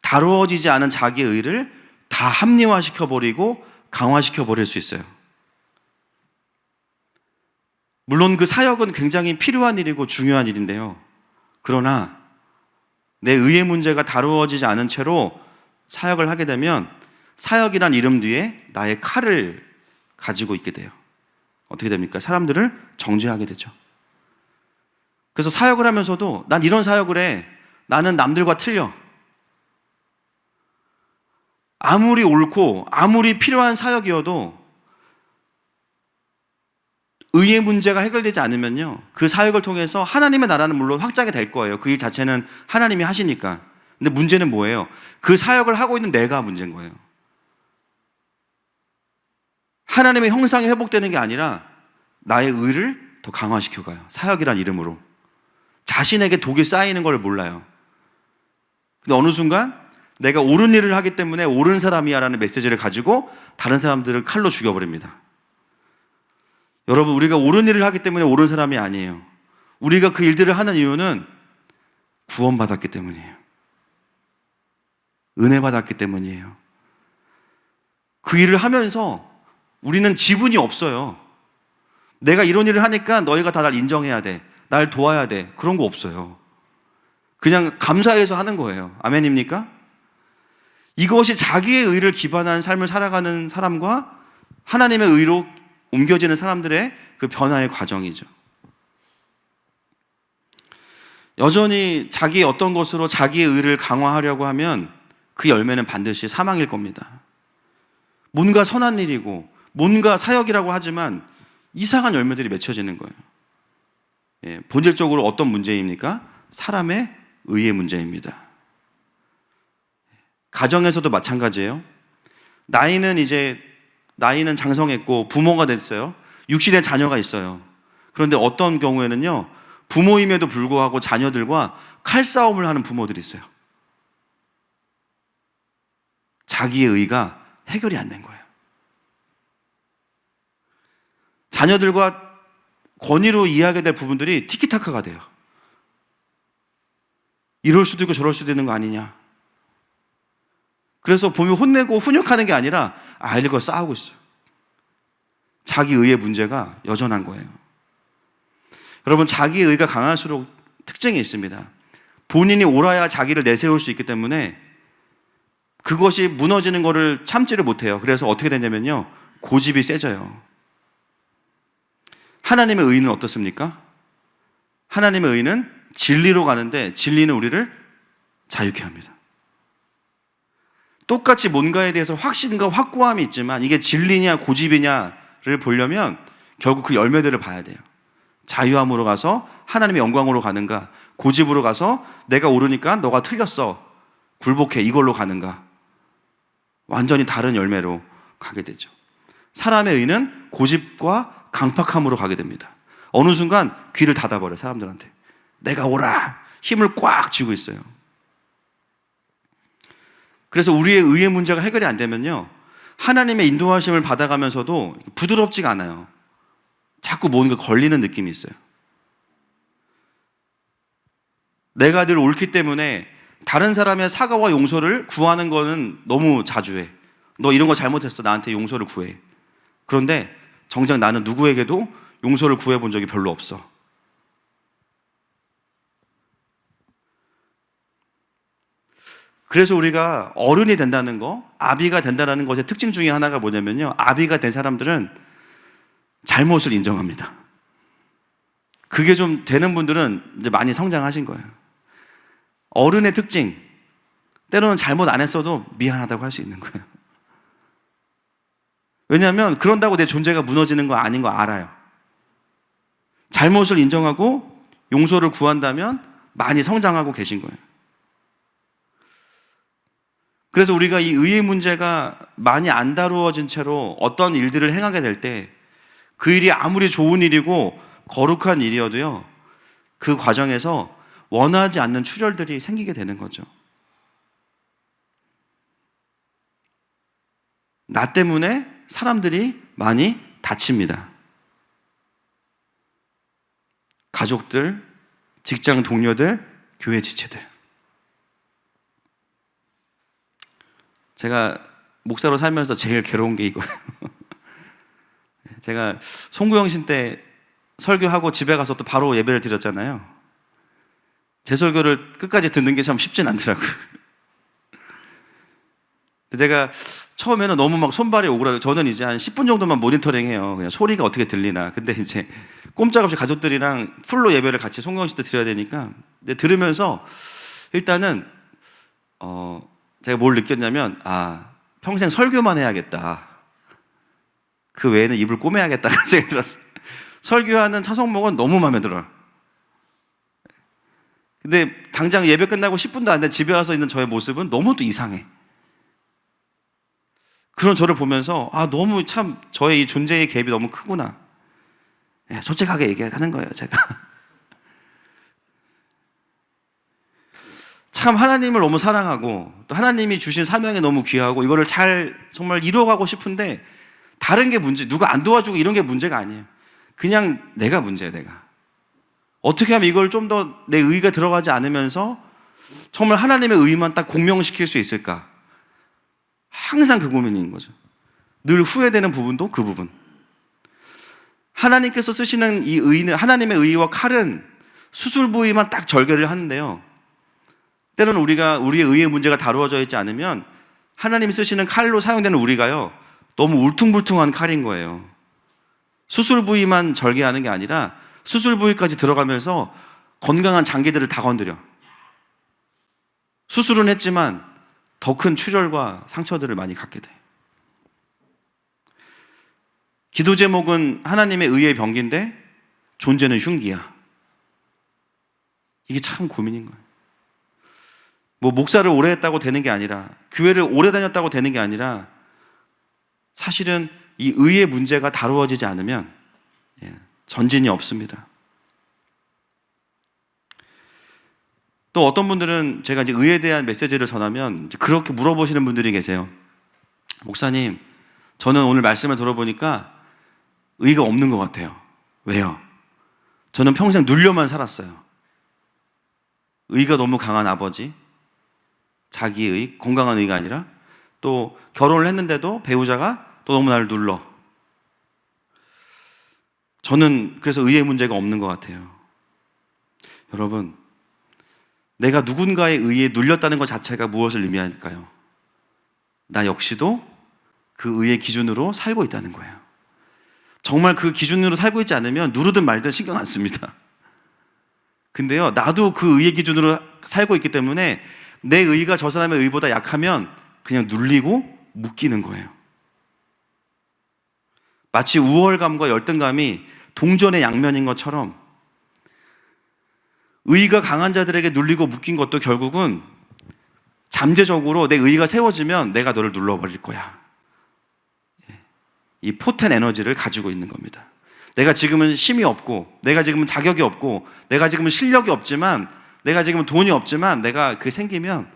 다루어지지 않은 자기의 의를 다 합리화시켜버리고 강화시켜버릴 수 있어요. 물론 그 사역은 굉장히 필요한 일이고 중요한 일인데요, 그러나 내 의의 문제가 다루어지지 않은 채로 사역을 하게 되면 사역이란 이름 뒤에 나의 칼을 가지고 있게 돼요. 어떻게 됩니까? 사람들을 정죄하게 되죠. 그래서 사역을 하면서도 난 이런 사역을 해, 나는 남들과 틀려, 아무리 옳고 아무리 필요한 사역이어도 의의 문제가 해결되지 않으면요, 그 사역을 통해서 하나님의 나라는 물론 확장이 될 거예요. 그 일 자체는 하나님이 하시니까. 근데 문제는 뭐예요? 그 사역을 하고 있는 내가 문제인 거예요. 하나님의 형상이 회복되는 게 아니라 나의 의를 더 강화시켜가요. 사역이란 이름으로. 자신에게 독이 쌓이는 걸 몰라요. 근데 어느 순간 내가 옳은 일을 하기 때문에 옳은 사람이야 라는 메시지를 가지고 다른 사람들을 칼로 죽여버립니다. 여러분, 우리가 옳은 일을 하기 때문에 옳은 사람이 아니에요. 우리가 그 일들을 하는 이유는 구원받았기 때문이에요. 은혜 받았기 때문이에요. 그 일을 하면서 우리는 지분이 없어요. 내가 이런 일을 하니까 너희가 다 날 인정해야 돼, 날 도와야 돼, 그런 거 없어요. 그냥 감사해서 하는 거예요. 아멘입니까? 이것이 자기의 의를 기반한 삶을 살아가는 사람과 하나님의 의로 옮겨지는 사람들의 그 변화의 과정이죠. 여전히 자기의 어떤 것으로 자기의 의를 강화하려고 하면 그 열매는 반드시 사망일 겁니다. 뭔가 선한 일이고 뭔가 사역이라고 하지만 이상한 열매들이 맺혀지는 거예요. 예, 본질적으로 어떤 문제입니까? 사람의 의의 문제입니다. 가정에서도 마찬가지예요. 나이는 장성했고 부모가 됐어요. 육신의 자녀가 있어요. 그런데 어떤 경우에는요, 부모임에도 불구하고 자녀들과 칼싸움을 하는 부모들이 있어요. 자기의 의가 해결이 안 된 거예요. 자녀들과 권위로 이해하게 될 부분들이 티키타카가 돼요. 이럴 수도 있고 저럴 수도 있는 거 아니냐. 그래서 보면 혼내고 훈육하는 게 아니라 아이들과 싸우고 있어요. 자기 의의 문제가 여전한 거예요. 여러분, 자기의 의가 강할수록 특징이 있습니다. 본인이 옳아야 자기를 내세울 수 있기 때문에 그것이 무너지는 것을 참지를 못해요. 그래서 어떻게 되냐면요, 고집이 세져요. 하나님의 의는 어떻습니까? 하나님의 의는 진리로 가는데 진리는 우리를 자유케 합니다. 똑같이 뭔가에 대해서 확신과 확고함이 있지만 이게 진리냐 고집이냐를 보려면 결국 그 열매들을 봐야 돼요. 자유함으로 가서 하나님의 영광으로 가는가, 고집으로 가서 내가 옳으니까 너가 틀렸어, 굴복해, 이걸로 가는가. 완전히 다른 열매로 가게 되죠. 사람의 의는 고집과 강팍함으로 가게 됩니다. 어느 순간 귀를 닫아버려요. 사람들한테 내가 옳아, 힘을 꽉 쥐고 있어요. 그래서 우리의 의의 문제가 해결이 안 되면요, 하나님의 인도하심을 받아가면서도 부드럽지가 않아요. 자꾸 뭔가 걸리는 느낌이 있어요. 내가 늘 옳기 때문에 다른 사람의 사과와 용서를 구하는 거는 너무 자주 해. 너 이런 거 잘못했어, 나한테 용서를 구해. 그런데 정작 나는 누구에게도 용서를 구해본 적이 별로 없어. 그래서 우리가 어른이 된다는 거, 아비가 된다는 것의 특징 중에 하나가 뭐냐면요, 아비가 된 사람들은 잘못을 인정합니다. 그게 좀 되는 분들은 이제 많이 성장하신 거예요. 어른의 특징, 때로는 잘못 안 했어도 미안하다고 할 수 있는 거예요. 왜냐하면 그런다고 내 존재가 무너지는 거 아닌 거 알아요. 잘못을 인정하고 용서를 구한다면 많이 성장하고 계신 거예요. 그래서 우리가 이 의의 문제가 많이 안 다루어진 채로 어떤 일들을 행하게 될 때 그 일이 아무리 좋은 일이고 거룩한 일이어도요, 그 과정에서 원하지 않는 출혈들이 생기게 되는 거죠. 나 때문에 사람들이 많이 다칩니다. 가족들, 직장 동료들, 교회 지체들. 제가 목사로 살면서 제일 괴로운 게 이거예요. 제가 송구영신 때 설교하고 집에 가서 또 바로 예배를 드렸잖아요. 제 설교를 끝까지 듣는 게 참 쉽진 않더라고요. 제가 처음에는 너무 막 손발이 오그라들고, 저는 이제 한 10분 정도만 모니터링 해요. 그냥 소리가 어떻게 들리나. 근데 이제 꼼짝없이 가족들이랑 풀로 예배를 같이 송구영신 때 드려야 되니까, 근데 들으면서 일단은 제가 뭘 느꼈냐면, 평생 설교만 해야겠다. 그 외에는 입을 꼬매야겠다는 생각이 들었어요. 설교하는 차성목은 너무 마음에 들어요. 근데 당장 예배 끝나고 10분도 안 된 집에 와서 있는 저의 모습은 너무 또 이상해. 그런 저를 보면서 너무 참 저의 이 존재의 갭이 너무 크구나. 솔직하게 얘기하는 거예요, 제가. 참 하나님을 너무 사랑하고 또 하나님이 주신 사명이 너무 귀하고 이거를 잘 정말 이루어가고 싶은데 다른 게 문제, 누가 안 도와주고 이런 게 문제가 아니에요. 그냥 내가 문제예요, 내가. 어떻게 하면 이걸 좀 더 내 의가 들어가지 않으면서 정말 하나님의 의만 딱 공명시킬 수 있을까? 항상 그 고민인 거죠. 늘 후회되는 부분도 그 부분. 하나님께서 쓰시는 이 의는, 하나님의 의와 칼은 수술 부위만 딱 절개를 하는데요. 때로는 우리의 의의 문제가 다루어져 있지 않으면 하나님이 쓰시는 칼로 사용되는 우리가요, 너무 울퉁불퉁한 칼인 거예요. 수술 부위만 절개하는 게 아니라 수술 부위까지 들어가면서 건강한 장기들을 다 건드려. 수술은 했지만 더 큰 출혈과 상처들을 많이 갖게 돼. 기도 제목은 하나님의 의의 병기인데 존재는 흉기야. 이게 참 고민인 거예요. 뭐 목사를 오래 했다고 되는 게 아니라, 교회를 오래 다녔다고 되는 게 아니라, 사실은 이 의의 문제가 다루어지지 않으면 전진이 없습니다. 또 어떤 분들은 제가 이제 의에 대한 메시지를 전하면 이제 그렇게 물어보시는 분들이 계세요. 목사님, 저는 오늘 말씀을 들어보니까 의가 없는 것 같아요. 왜요? 저는 평생 눌려만 살았어요. 의가 너무 강한 아버지, 자기의 건강한 의가 아니라, 또 결혼을 했는데도 배우자가 또 너무 나를 눌러. 저는 그래서 의의 문제가 없는 것 같아요. 여러분, 내가 누군가의 의에 눌렸다는 것 자체가 무엇을 의미할까요? 나 역시도 그 의의 기준으로 살고 있다는 거예요. 정말 그 기준으로 살고 있지 않으면 누르든 말든 신경 안 씁니다. 근데요, 나도 그 의의 기준으로 살고 있기 때문에 내 의가 저 사람의 의보다 약하면 그냥 눌리고 묶이는 거예요. 마치 우월감과 열등감이 동전의 양면인 것처럼 의가 강한 자들에게 눌리고 묶인 것도 결국은 잠재적으로 내 의가 세워지면 내가 너를 눌러버릴 거야. 이 포텐 에너지를 가지고 있는 겁니다. 내가 지금은 힘이 없고, 내가 지금은 자격이 없고, 내가 지금은 실력이 없지만, 내가 지금은 돈이 없지만, 내가 그 생기면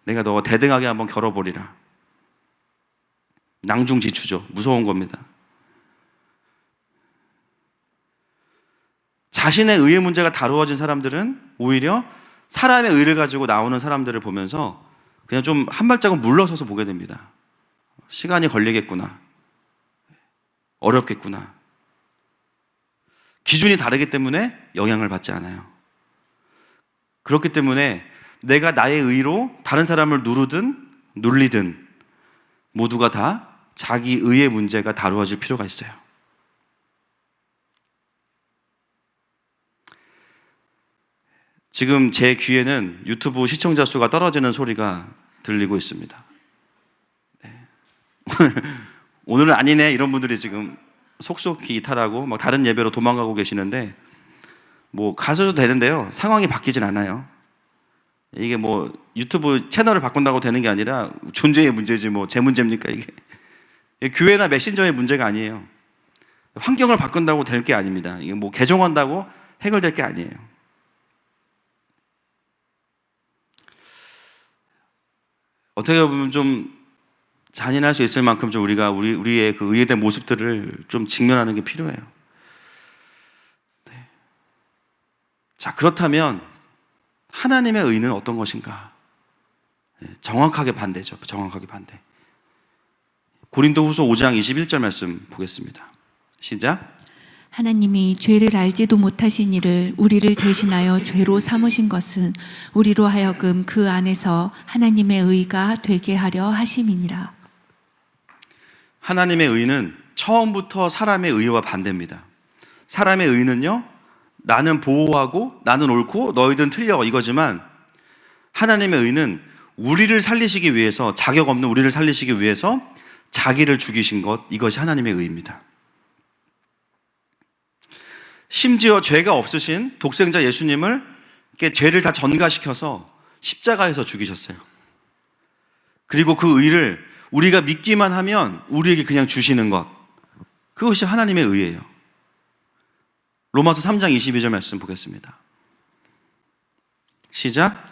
내가 너 대등하게 한번 겨뤄보리라. 낭중지추죠. 무서운 겁니다. 자신의 의의 문제가 다루어진 사람들은 오히려 사람의 의를 가지고 나오는 사람들을 보면서 그냥 좀 한 발자국 물러서서 보게 됩니다. 시간이 걸리겠구나. 어렵겠구나. 기준이 다르기 때문에 영향을 받지 않아요. 그렇기 때문에 내가 나의 의로 다른 사람을 누르든 눌리든 모두가 다 자기 의의 문제가 다루어질 필요가 있어요. 지금 제 귀에는 유튜브 시청자 수가 떨어지는 소리가 들리고 있습니다. 네. 오늘은 아니네 이런 분들이 지금 속속히 이탈하고 막 다른 예배로 도망가고 계시는데, 뭐 가셔도 되는데요, 상황이 바뀌진 않아요. 이게 뭐 유튜브 채널을 바꾼다고 되는 게 아니라 존재의 문제지 뭐 제 문제입니까 이게? 교회나 메신저의 문제가 아니에요. 환경을 바꾼다고 될 게 아닙니다. 이게 뭐 개종한다고 해결될 게 아니에요. 어떻게 보면 좀 잔인할 수 있을 만큼 좀 우리의 그 의에 대한 모습들을 좀 직면하는 게 필요해요. 네. 자, 그렇다면 하나님의 의는 어떤 것인가? 네, 정확하게 반대죠. 정확하게 반대. 고린도후서 5장 21절 말씀 보겠습니다. 시작. 하나님이 죄를 알지도 못하신 이를 우리를 대신하여 죄로 삼으신 것은 우리로 하여금 그 안에서 하나님의 의가 되게 하려 하심이니라. 하나님의 의는 처음부터 사람의 의와 반대입니다. 사람의 의는요, 나는 보호하고 나는 옳고 너희들은 틀려 이거지만, 하나님의 의는 우리를 살리시기 위해서, 자격 없는 우리를 살리시기 위해서 자기를 죽이신 것, 이것이 하나님의 의입니다. 심지어 죄가 없으신 독생자 예수님을 이렇게 죄를 다 전가시켜서 십자가에서 죽이셨어요. 그리고 그 의를 우리가 믿기만 하면 우리에게 그냥 주시는 것, 그것이 하나님의 의예요. 로마서 3장 22절 말씀 보겠습니다. 시작.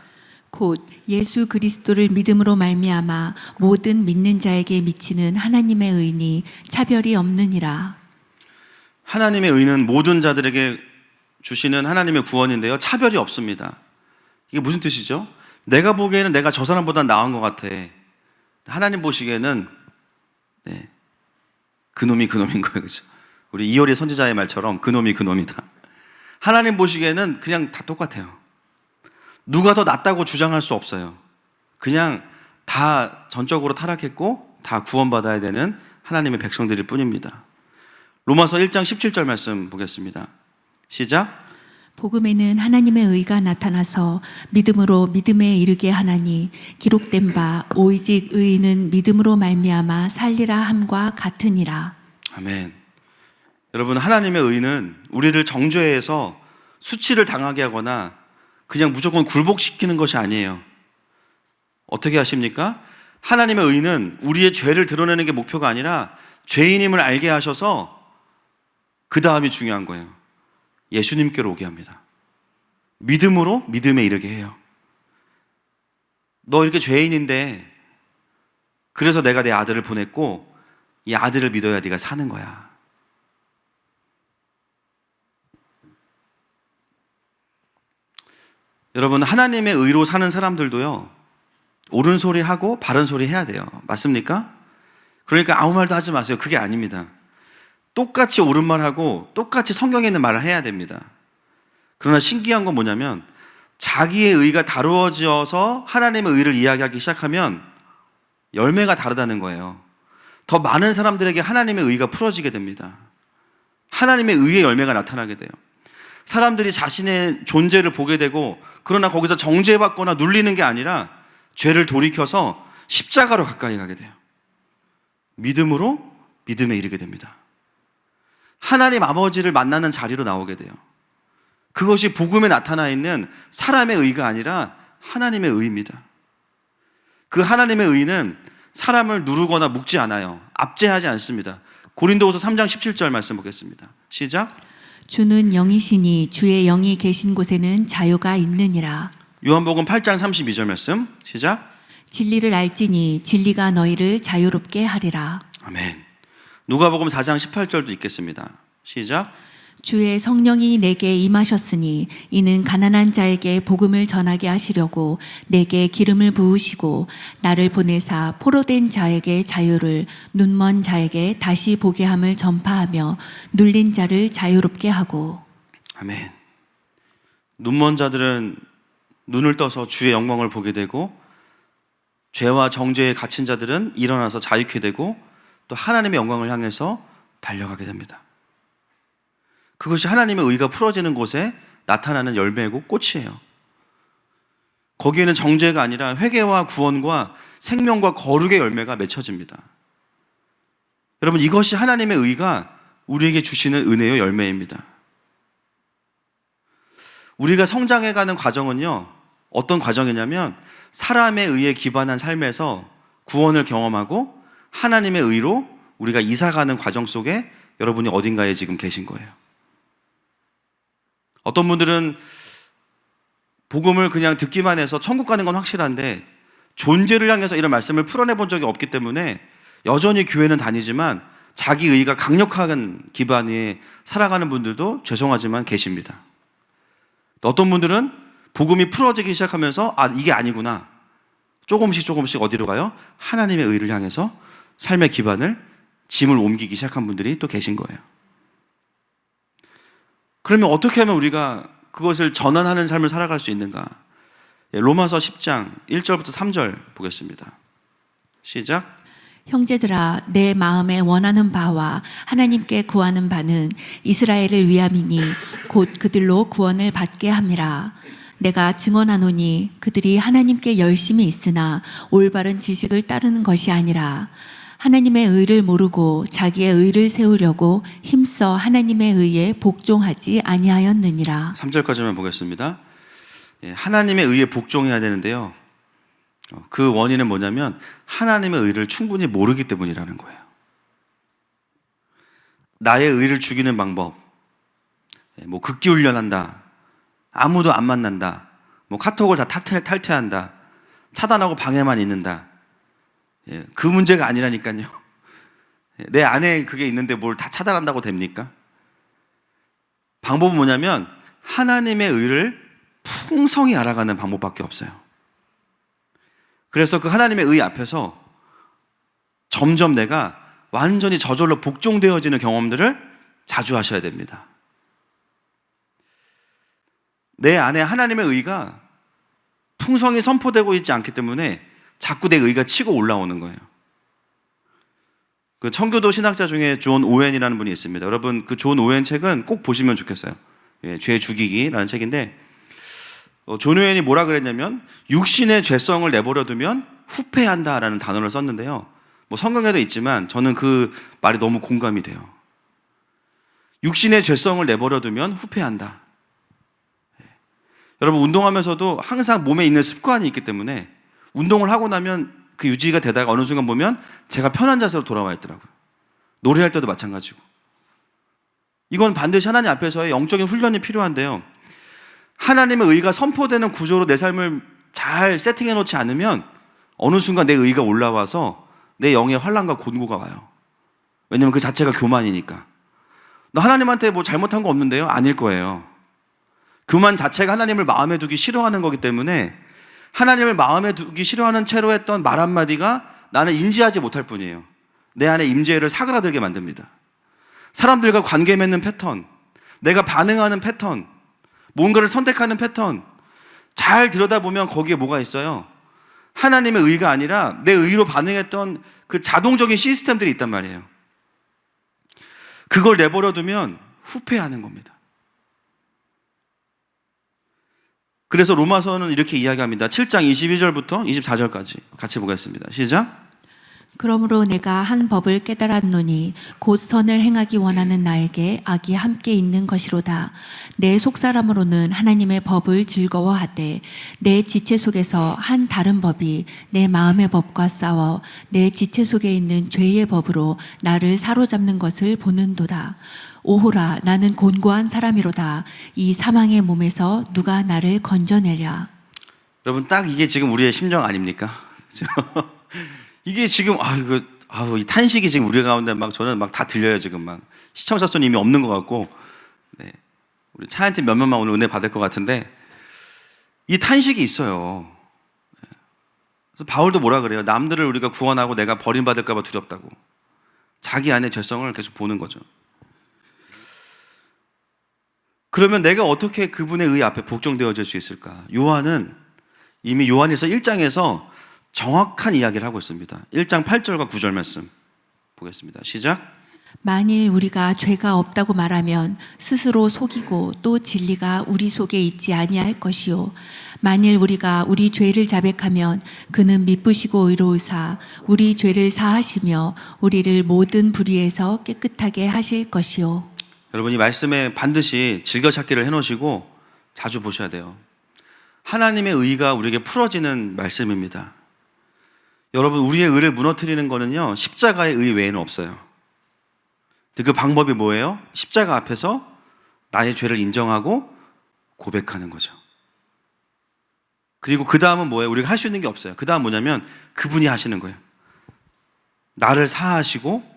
곧 예수 그리스도를 믿음으로 말미암아 모든 믿는 자에게 미치는 하나님의 의니 차별이 없느니라. 하나님의 의는 모든 자들에게 주시는 하나님의 구원인데요, 차별이 없습니다. 이게 무슨 뜻이죠? 내가 보기에는 내가 저 사람보다 나은 것 같아. 하나님 보시기에는 그놈이 그놈인 거예요. 그렇죠? 우리 이효리 선지자의 말처럼 그놈이 그놈이다. 하나님 보시기에는 그냥 다 똑같아요. 누가 더 낫다고 주장할 수 없어요. 그냥 다 전적으로 타락했고 다 구원받아야 되는 하나님의 백성들일 뿐입니다. 로마서 1장 17절 말씀 보겠습니다. 시작. 복음에는 하나님의 의가 나타나서 믿음으로 믿음에 이르게 하나니 기록된 바 오직 의인은 믿음으로 말미암아 살리라 함과 같으니라. 아멘. 여러분, 하나님의 의는 우리를 정죄해서 수치를 당하게 하거나 그냥 무조건 굴복시키는 것이 아니에요. 어떻게 하십니까? 하나님의 의는 우리의 죄를 드러내는 게 목표가 아니라 죄인임을 알게 하셔서 그 다음이 중요한 거예요. 예수님께로 오게 합니다. 믿음으로 믿음에 이르게 해요. 너 이렇게 죄인인데 그래서 내가 내 아들을 보냈고 이 아들을 믿어야 네가 사는 거야. 여러분, 하나님의 의로 사는 사람들도요, 옳은 소리 하고 바른 소리 해야 돼요. 맞습니까? 그러니까 아무 말도 하지 마세요. 그게 아닙니다. 똑같이 옳은 말 하고 똑같이 성경에 있는 말을 해야 됩니다. 그러나 신기한 건 뭐냐면 자기의 의가 다루어져서 하나님의 의를 이야기하기 시작하면 열매가 다르다는 거예요. 더 많은 사람들에게 하나님의 의가 풀어지게 됩니다. 하나님의 의의 열매가 나타나게 돼요. 사람들이 자신의 존재를 보게 되고, 그러나 거기서 정죄받거나 눌리는 게 아니라 죄를 돌이켜서 십자가로 가까이 가게 돼요. 믿음으로 믿음에 이르게 됩니다. 하나님 아버지를 만나는 자리로 나오게 돼요. 그것이 복음에 나타나 있는 사람의 의가 아니라 하나님의 의입니다. 그 하나님의 의는 사람을 누르거나 묶지 않아요. 압제하지 않습니다. 고린도후서 3장 17절 말씀 보겠습니다. 시작. 주는 영이시니 주의 영이 계신 곳에는 자유가 있느니라. 요한복음 8장 32절 말씀. 시작. 진리를 알지니 진리가 너희를 자유롭게 하리라. 아멘. 누가복음 4장 18절도 읽겠습니다. 시작. 주의 성령이 내게 임하셨으니 이는 가난한 자에게 복음을 전하게 하시려고 내게 기름을 부으시고 나를 보내사 포로된 자에게 자유를, 눈먼 자에게 다시 보게 함을 전파하며 눌린 자를 자유롭게 하고. 아멘. 눈먼 자들은 눈을 떠서 주의 영광을 보게 되고, 죄와 정죄에 갇힌 자들은 일어나서 자유케 되고 또 하나님의 영광을 향해서 달려가게 됩니다. 그것이 하나님의 의가 풀어지는 곳에 나타나는 열매고 꽃이에요. 거기에는 정죄가 아니라 회개와 구원과 생명과 거룩의 열매가 맺혀집니다. 여러분, 이것이 하나님의 의가 우리에게 주시는 은혜의 열매입니다. 우리가 성장해가는 과정은요, 어떤 과정이냐면 사람의 의에 기반한 삶에서 구원을 경험하고 하나님의 의로 우리가 이사가는 과정 속에 여러분이 어딘가에 지금 계신 거예요. 어떤 분들은 복음을 그냥 듣기만 해서 천국 가는 건 확실한데 존재를 향해서 이런 말씀을 풀어내 본 적이 없기 때문에 여전히 교회는 다니지만 자기 의가 강력한 기반 위에 살아가는 분들도 죄송하지만 계십니다. 어떤 분들은 복음이 풀어지기 시작하면서 이게 아니구나, 조금씩 어디로 가요? 하나님의 의를 향해서 삶의 기반을, 짐을 옮기기 시작한 분들이 또 계신 거예요. 그러면 어떻게 하면 우리가 그것을 전환하는 삶을 살아갈 수 있는가? 로마서 10장 1절부터 3절 보겠습니다. 시작. 형제들아, 내 마음에 원하는 바와 하나님께 구하는 바는 이스라엘을 위함이니 곧 그들로 구원을 받게 함이라. 내가 증언하노니 그들이 하나님께 열심히 있으나 올바른 지식을 따르는 것이 아니라 하나님의 의를 모르고 자기의 의를 세우려고 힘써 하나님의 의에 복종하지 아니하였느니라. 3절까지만 보겠습니다. 하나님의 의에 복종해야 되는데요. 그 원인은 뭐냐면 하나님의 의를 충분히 모르기 때문이라는 거예요. 나의 의를 죽이는 방법, 뭐 극기 훈련한다, 아무도 안 만난다, 뭐 카톡을 다 탈퇴한다, 차단하고 방해만 있는다. 그 문제가 아니라니까요. 내 안에 그게 있는데 뭘 다 차단한다고 됩니까? 방법은 뭐냐면 하나님의 의를 풍성히 알아가는 방법밖에 없어요. 그래서 그 하나님의 의 앞에서 점점 내가 완전히 저절로 복종되어지는 경험들을 자주 하셔야 됩니다. 내 안에 하나님의 의가 풍성히 선포되고 있지 않기 때문에 자꾸 내 의가 치고 올라오는 거예요. 그 청교도 신학자 중에 존 오웬이라는 분이 있습니다. 여러분 그 존 오웬 책은 꼭 보시면 좋겠어요. 죄 죽이기라는 책인데 존 오웬이 뭐라 그랬냐면 육신의 죄성을 내버려두면 후패한다라는 단어를 썼는데요. 뭐 성경에도 있지만 저는 그 말이 너무 공감이 돼요. 육신의 죄성을 내버려두면 후패한다. 여러분 운동하면서도 항상 몸에 있는 습관이 있기 때문에 운동을 하고 나면 그 유지가 되다가 어느 순간 보면 제가 편한 자세로 돌아와 있더라고요. 노래할 때도 마찬가지고. 이건 반드시 하나님 앞에서의 영적인 훈련이 필요한데요. 하나님의 의가 선포되는 구조로 내 삶을 잘 세팅해 놓지 않으면 어느 순간 내 의가 올라와서 내 영의 환난과 곤고가 와요. 왜냐면 그 자체가 교만이니까. 너 하나님한테 뭐 잘못한 거 없는데요? 아닐 거예요. 교만 자체가 하나님을 마음에 두기 싫어하는 거기 때문에 하나님을 마음에 두기 싫어하는 채로 했던 말 한마디가 나는 인지하지 못할 뿐이에요. 내 안에 임재를 사그라들게 만듭니다. 사람들과 관계 맺는 패턴, 내가 반응하는 패턴, 뭔가를 선택하는 패턴, 잘 들여다보면 거기에 뭐가 있어요? 하나님의 의가 아니라 내 의로 반응했던 그 자동적인 시스템들이 있단 말이에요. 그걸 내버려두면 후패하는 겁니다. 그래서 로마서는 이렇게 이야기합니다. 7장 22절부터 24절까지 같이 보겠습니다. 시작. 그러므로 내가 한 법을 깨달았노니 곧 선을 행하기 원하는 나에게 악이 함께 있는 것이로다. 내 속사람으로는 하나님의 법을 즐거워하되 내 지체 속에서 한 다른 법이 내 마음의 법과 싸워 내 지체 속에 있는 죄의 법으로 나를 사로잡는 것을 보는도다. 오호라, 나는 곤고한 사람이로다. 이 사망의 몸에서 누가 나를 건져내랴. 여러분 딱 이게 지금 우리의 심정 아닙니까? 이게 지금 이 탄식이 지금 우리 가운데 막 저는 막 다 들려요. 지금 막 시청자 수는 이미 없는 것 같고, 네. 우리 차한팀 몇 명만 오늘 은혜 받을 것 같은데 이 탄식이 있어요. 그래서 바울도 뭐라 그래요? 남들을 우리가 구원하고 내가 버림받을까 봐 두렵다고. 자기 안의 죄성을 계속 보는 거죠. 그러면 내가 어떻게 그분의 의 앞에 복종되어질 수 있을까? 요한은 이미 요한에서 1장에서 정확한 이야기를 하고 있습니다. 1장 8절과 9절 말씀 보겠습니다. 시작. 만일 우리가 죄가 없다고 말하면 스스로 속이고 또 진리가 우리 속에 있지 아니할 것이요. 만일 우리가 우리 죄를 자백하면 그는 미쁘시고 의로우사 우리 죄를 사하시며 우리를 모든 불의에서 깨끗하게 하실 것이요. 여러분 이 말씀에 반드시 즐겨찾기를 해놓으시고 자주 보셔야 돼요. 하나님의 의가 우리에게 풀어지는 말씀입니다. 여러분 우리의 의를 무너뜨리는 거는요 십자가의 의 외에는 없어요. 그 방법이 뭐예요? 십자가 앞에서 나의 죄를 인정하고 고백하는 거죠. 그리고 그 다음은 뭐예요? 우리가 할 수 있는 게 없어요. 그 다음 뭐냐면 그분이 하시는 거예요. 나를 사하시고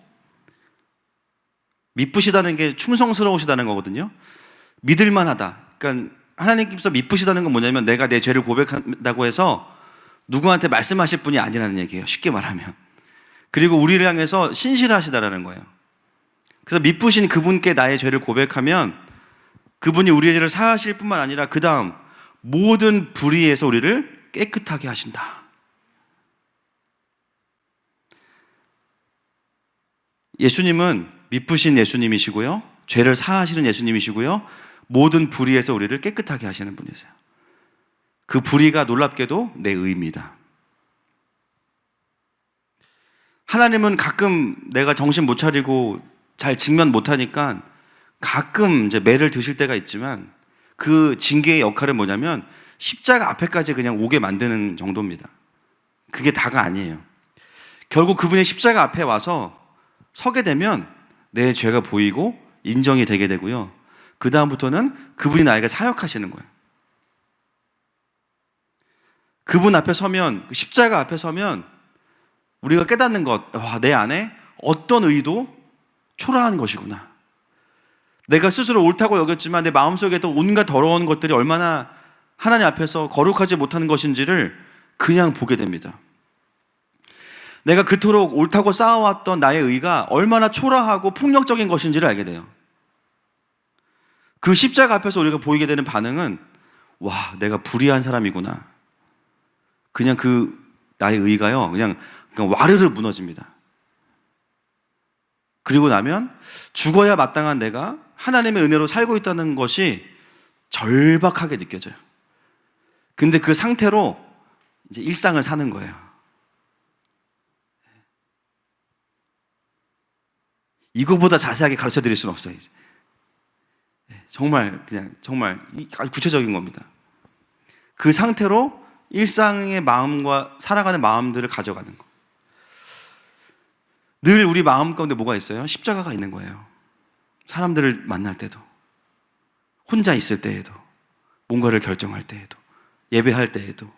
미쁘시다는 게 충성스러우시다는 거거든요. 믿을만하다. 그러니까 하나님께서 미쁘시다는 건 뭐냐면 내가 내 죄를 고백한다고 해서 누구한테 말씀하실 분이 아니라는 얘기예요. 쉽게 말하면. 그리고 우리를 향해서 신실하시다라는 거예요. 그래서 미쁘신 그분께 나의 죄를 고백하면 그분이 우리의 죄를 사하실 뿐만 아니라 그 다음 모든 불의에서 우리를 깨끗하게 하신다. 예수님은 미쁘신 예수님이시고요. 죄를 사하시는 예수님이시고요. 모든 불의에서 우리를 깨끗하게 하시는 분이세요. 그 불의가 놀랍게도 내 의입니다. 하나님은 가끔 내가 정신 못 차리고 잘 직면 못 하니까 가끔 이제 매를 드실 때가 있지만 그 징계의 역할은 뭐냐면 십자가 앞에까지 그냥 오게 만드는 정도입니다. 그게 다가 아니에요. 결국 그분의 십자가 앞에 와서 서게 되면 내 죄가 보이고 인정이 되게 되고요. 그 다음부터는 그분이 나에게 사역하시는 거예요. 그분 앞에 서면, 십자가 앞에 서면 우리가 깨닫는 것, 와, 내 안에 어떤 의도? 초라한 것이구나. 내가 스스로 옳다고 여겼지만 내 마음속에 또 온갖 더러운 것들이 얼마나 하나님 앞에서 거룩하지 못하는 것인지를 그냥 보게 됩니다. 내가 그토록 옳다고 쌓아왔던 나의 의가 얼마나 초라하고 폭력적인 것인지를 알게 돼요. 그 십자가 앞에서 우리가 보이게 되는 반응은 와, 내가 불의한 사람이구나. 그냥 그 나의 의가요, 그냥 와르르 무너집니다. 그리고 나면 죽어야 마땅한 내가 하나님의 은혜로 살고 있다는 것이 절박하게 느껴져요. 근데 그 상태로 이제 일상을 사는 거예요. 이거보다 자세하게 가르쳐 드릴 수는 없어요. 이제. 정말 아주 구체적인 겁니다. 그 상태로 일상의 마음과 살아가는 마음들을 가져가는 거. 늘 우리 마음 가운데 뭐가 있어요? 십자가가 있는 거예요. 사람들을 만날 때도, 혼자 있을 때에도, 뭔가를 결정할 때에도, 예배할 때에도.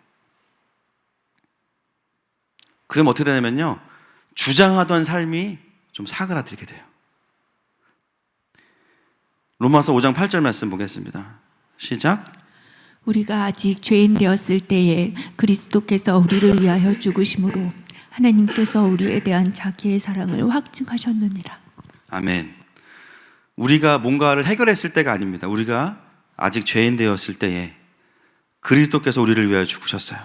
그럼 어떻게 되냐면요, 주장하던 삶이 좀 사그라들게 돼요. 로마서 5장 8절 말씀 보겠습니다. 시작. 우리가 아직 죄인 되었을 때에 그리스도께서 우리를 위하여 죽으심으로 하나님께서 우리에 대한 자기의 사랑을 확증하셨느니라. 아멘. 우리가 뭔가를 해결했을 때가 아닙니다. 우리가 아직 죄인 되었을 때에 그리스도께서 우리를 위하여 죽으셨어요.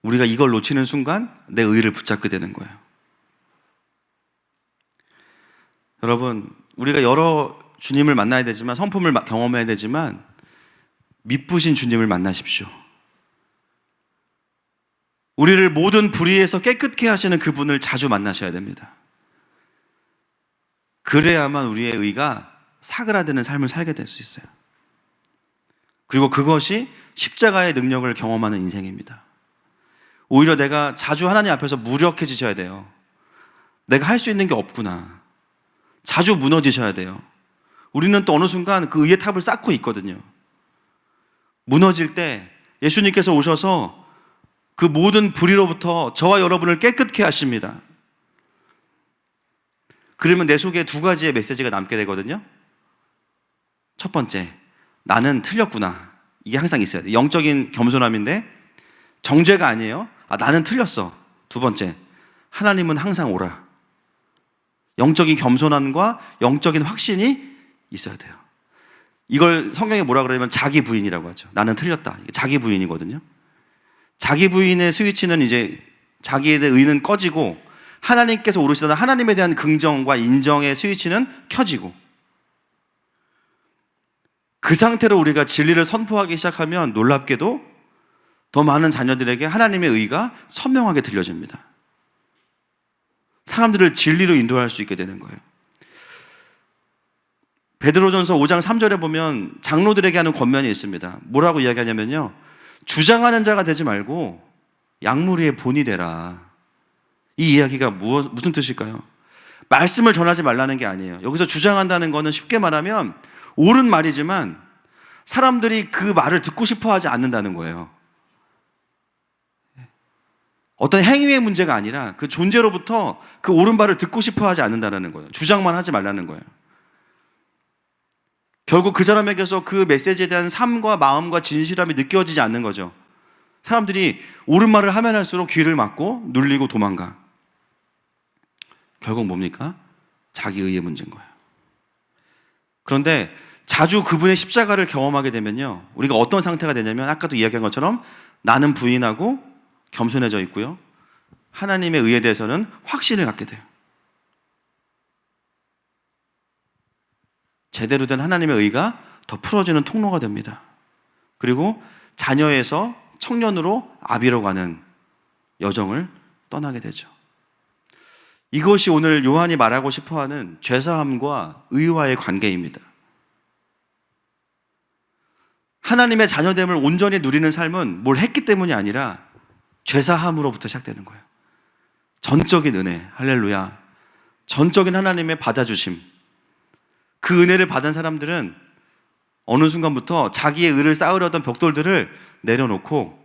우리가 이걸 놓치는 순간 내 의를 붙잡게 되는 거예요. 여러분, 우리가 여러 주님을 만나야 되지만, 성품을 경험해야 되지만 미쁘신 주님을 만나십시오. 우리를 모든 불의에서 깨끗게 하시는 그분을 자주 만나셔야 됩니다. 그래야만 우리의 의가 사그라드는 삶을 살게 될 수 있어요. 그리고 그것이 십자가의 능력을 경험하는 인생입니다. 오히려 내가 자주 하나님 앞에서 무력해지셔야 돼요. 내가 할 수 있는 게 없구나. 자주 무너지셔야 돼요. 우리는 또 어느 순간 그 의의 탑을 쌓고 있거든요. 무너질 때 예수님께서 오셔서 그 모든 불의로부터 저와 여러분을 깨끗게 하십니다. 그러면 내 속에 두 가지의 메시지가 남게 되거든요. 첫 번째, 나는 틀렸구나. 이게 항상 있어야 돼요. 영적인 겸손함인데 정죄가 아니에요. 나는 틀렸어. 두 번째, 하나님은 항상 옳아. 영적인 겸손함과 영적인 확신이 있어야 돼요. 이걸 성경에 뭐라 그러냐면 자기 부인이라고 하죠. 나는 틀렸다. 이게 자기 부인이거든요. 자기 부인의 스위치는 이제 자기에 대한 의는 꺼지고 하나님께서 오르시던 하나님에 대한 긍정과 인정의 스위치는 켜지고, 그 상태로 우리가 진리를 선포하기 시작하면 놀랍게도 더 많은 자녀들에게 하나님의 의가 선명하게 들려집니다. 사람들을 진리로 인도할 수 있게 되는 거예요. 베드로전서 5장 3절에 보면 장로들에게 하는 권면이 있습니다. 뭐라고 이야기하냐면요, 주장하는 자가 되지 말고 양무리의 본이 되라. 이 이야기가 무슨 뜻일까요? 말씀을 전하지 말라는 게 아니에요. 여기서 주장한다는 거는 쉽게 말하면 옳은 말이지만 사람들이 그 말을 듣고 싶어 하지 않는다는 거예요. 어떤 행위의 문제가 아니라 그 존재로부터 그 옳은 말을 듣고 싶어 하지 않는다는 거예요. 주장만 하지 말라는 거예요. 결국 그 사람에게서 그 메시지에 대한 삶과 마음과 진실함이 느껴지지 않는 거죠. 사람들이 옳은 말을 하면 할수록 귀를 막고 눌리고 도망가. 결국 뭡니까? 자기 의의 문제인 거예요. 그런데 자주 그분의 십자가를 경험하게 되면요, 우리가 어떤 상태가 되냐면 아까도 이야기한 것처럼 나는 부인하고 겸손해져 있고요, 하나님의 의에 대해서는 확신을 갖게 돼요. 제대로 된 하나님의 의가 더 풀어지는 통로가 됩니다. 그리고 자녀에서 청년으로 아비로 가는 여정을 떠나게 되죠. 이것이 오늘 요한이 말하고 싶어하는 죄사함과 의와의 관계입니다. 하나님의 자녀됨을 온전히 누리는 삶은 뭘 했기 때문이 아니라 죄사함으로부터 시작되는 거예요. 전적인 은혜, 할렐루야. 전적인 하나님의 받아주심. 그 은혜를 받은 사람들은 어느 순간부터 자기의 의를 쌓으려던 벽돌들을 내려놓고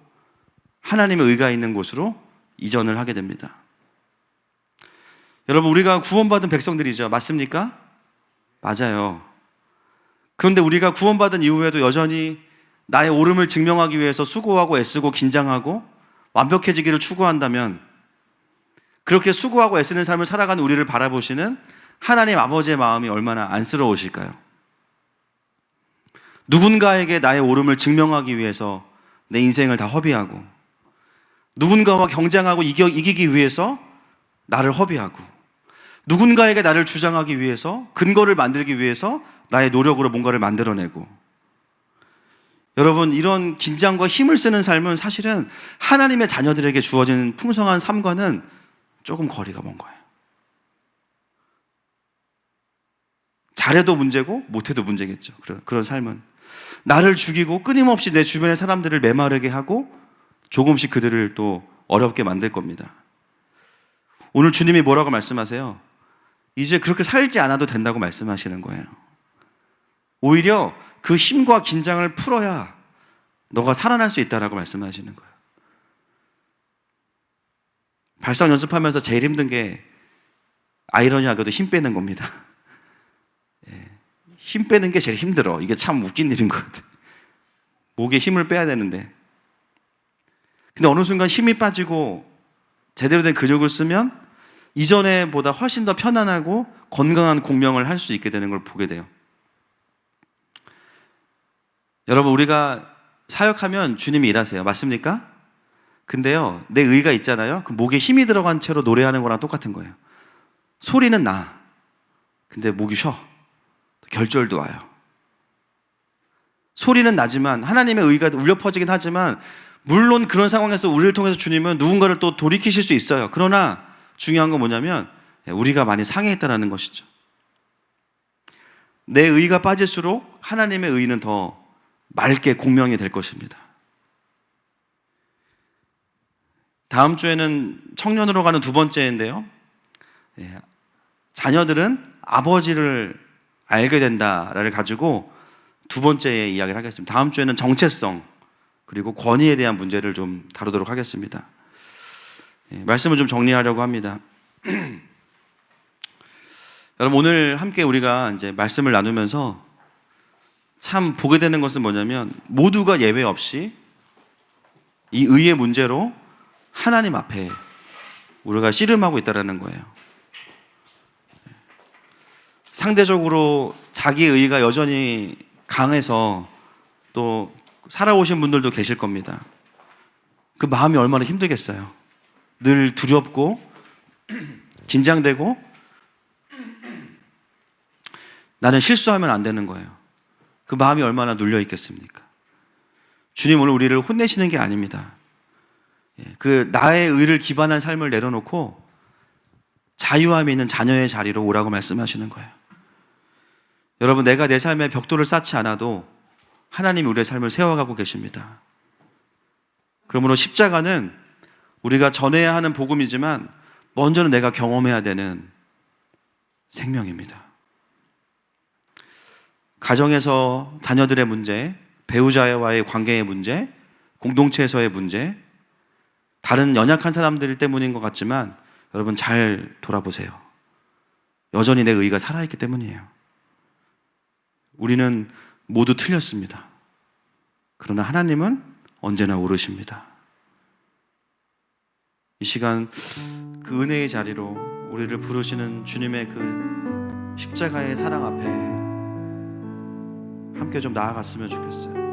하나님의 의가 있는 곳으로 이전을 하게 됩니다. 여러분, 우리가 구원받은 백성들이죠. 맞습니까? 맞아요. 그런데 우리가 구원받은 이후에도 여전히 나의 옳음을 증명하기 위해서 수고하고 애쓰고 긴장하고 완벽해지기를 추구한다면, 그렇게 수고하고 애쓰는 삶을 살아가는 우리를 바라보시는 하나님 아버지의 마음이 얼마나 안쓰러우실까요? 누군가에게 나의 옳음을 증명하기 위해서 내 인생을 다 허비하고, 누군가와 경쟁하고 이기기 위해서 나를 허비하고, 누군가에게 나를 주장하기 위해서, 근거를 만들기 위해서 나의 노력으로 뭔가를 만들어내고, 여러분, 이런 긴장과 힘을 쓰는 삶은 사실은 하나님의 자녀들에게 주어진 풍성한 삶과는 조금 거리가 먼 거예요. 잘해도 문제고 못해도 문제겠죠. 그런 삶은 나를 죽이고 끊임없이 내 주변의 사람들을 메마르게 하고 조금씩 그들을 또 어렵게 만들 겁니다. 오늘 주님이 뭐라고 말씀하세요? 이제 그렇게 살지 않아도 된다고 말씀하시는 거예요. 오히려 그 힘과 긴장을 풀어야 너가 살아날 수 있다라고 말씀하시는 거예요. 발성 연습하면서 제일 힘든 게 아이러니하게도 힘 빼는 겁니다. 힘 빼는 게 제일 힘들어. 이게 참 웃긴 일인 것 같아. 목에 힘을 빼야 되는데. 근데 어느 순간 힘이 빠지고 제대로 된 근육을 쓰면 이전에 보다 훨씬 더 편안하고 건강한 공명을 할 수 있게 되는 걸 보게 돼요. 여러분, 우리가 사역하면 주님이 일하세요. 맞습니까? 근데요, 내 의가 있잖아요. 그 목에 힘이 들어간 채로 노래하는 거랑 똑같은 거예요. 소리는 나. 근데 목이 쉬어. 결절도 와요. 소리는 나지만 하나님의 의가 울려 퍼지긴 하지만, 물론 그런 상황에서 우리를 통해서 주님은 누군가를 또 돌이키실 수 있어요. 그러나 중요한 건 뭐냐면 우리가 많이 상해했다는 것이죠. 내 의가 빠질수록 하나님의 의는 더 맑게 공명이 될 것입니다. 다음 주에는 청년으로 가는 두 번째인데요, 자녀들은 아버지를 알게 된다를 가지고 두 번째 이야기를 하겠습니다. 다음 주에는 정체성 그리고 권위에 대한 문제를 좀 다루도록 하겠습니다. 말씀을 좀 정리하려고 합니다. 여러분, 오늘 함께 우리가 이제 말씀을 나누면서 참 보게 되는 것은 뭐냐면, 모두가 예외 없이 이 의의 문제로 하나님 앞에 우리가 씨름하고 있다는 거예요. 상대적으로 자기의 의가 여전히 강해서 또 살아오신 분들도 계실 겁니다. 그 마음이 얼마나 힘들겠어요. 늘 두렵고 긴장되고 나는 실수하면 안 되는 거예요. 그 마음이 얼마나 눌려 있겠습니까? 주님 오늘 우리를 혼내시는 게 아닙니다. 그 나의 의를 기반한 삶을 내려놓고 자유함이 있는 자녀의 자리로 오라고 말씀하시는 거예요. 여러분, 내가 내 삶에 벽돌을 쌓지 않아도 하나님이 우리의 삶을 세워가고 계십니다. 그러므로 십자가는 우리가 전해야 하는 복음이지만 먼저는 내가 경험해야 되는 생명입니다. 가정에서 자녀들의 문제, 배우자와의 관계의 문제, 공동체에서의 문제, 다른 연약한 사람들 때문인 것 같지만 여러분 잘 돌아보세요. 여전히 내 의가 살아있기 때문이에요. 우리는 모두 틀렸습니다. 그러나 하나님은 언제나 옳으십니다. 이 시간 그 은혜의 자리로 우리를 부르시는 주님의 그 십자가의 사랑 앞에 함께 좀 나아갔으면 좋겠어요.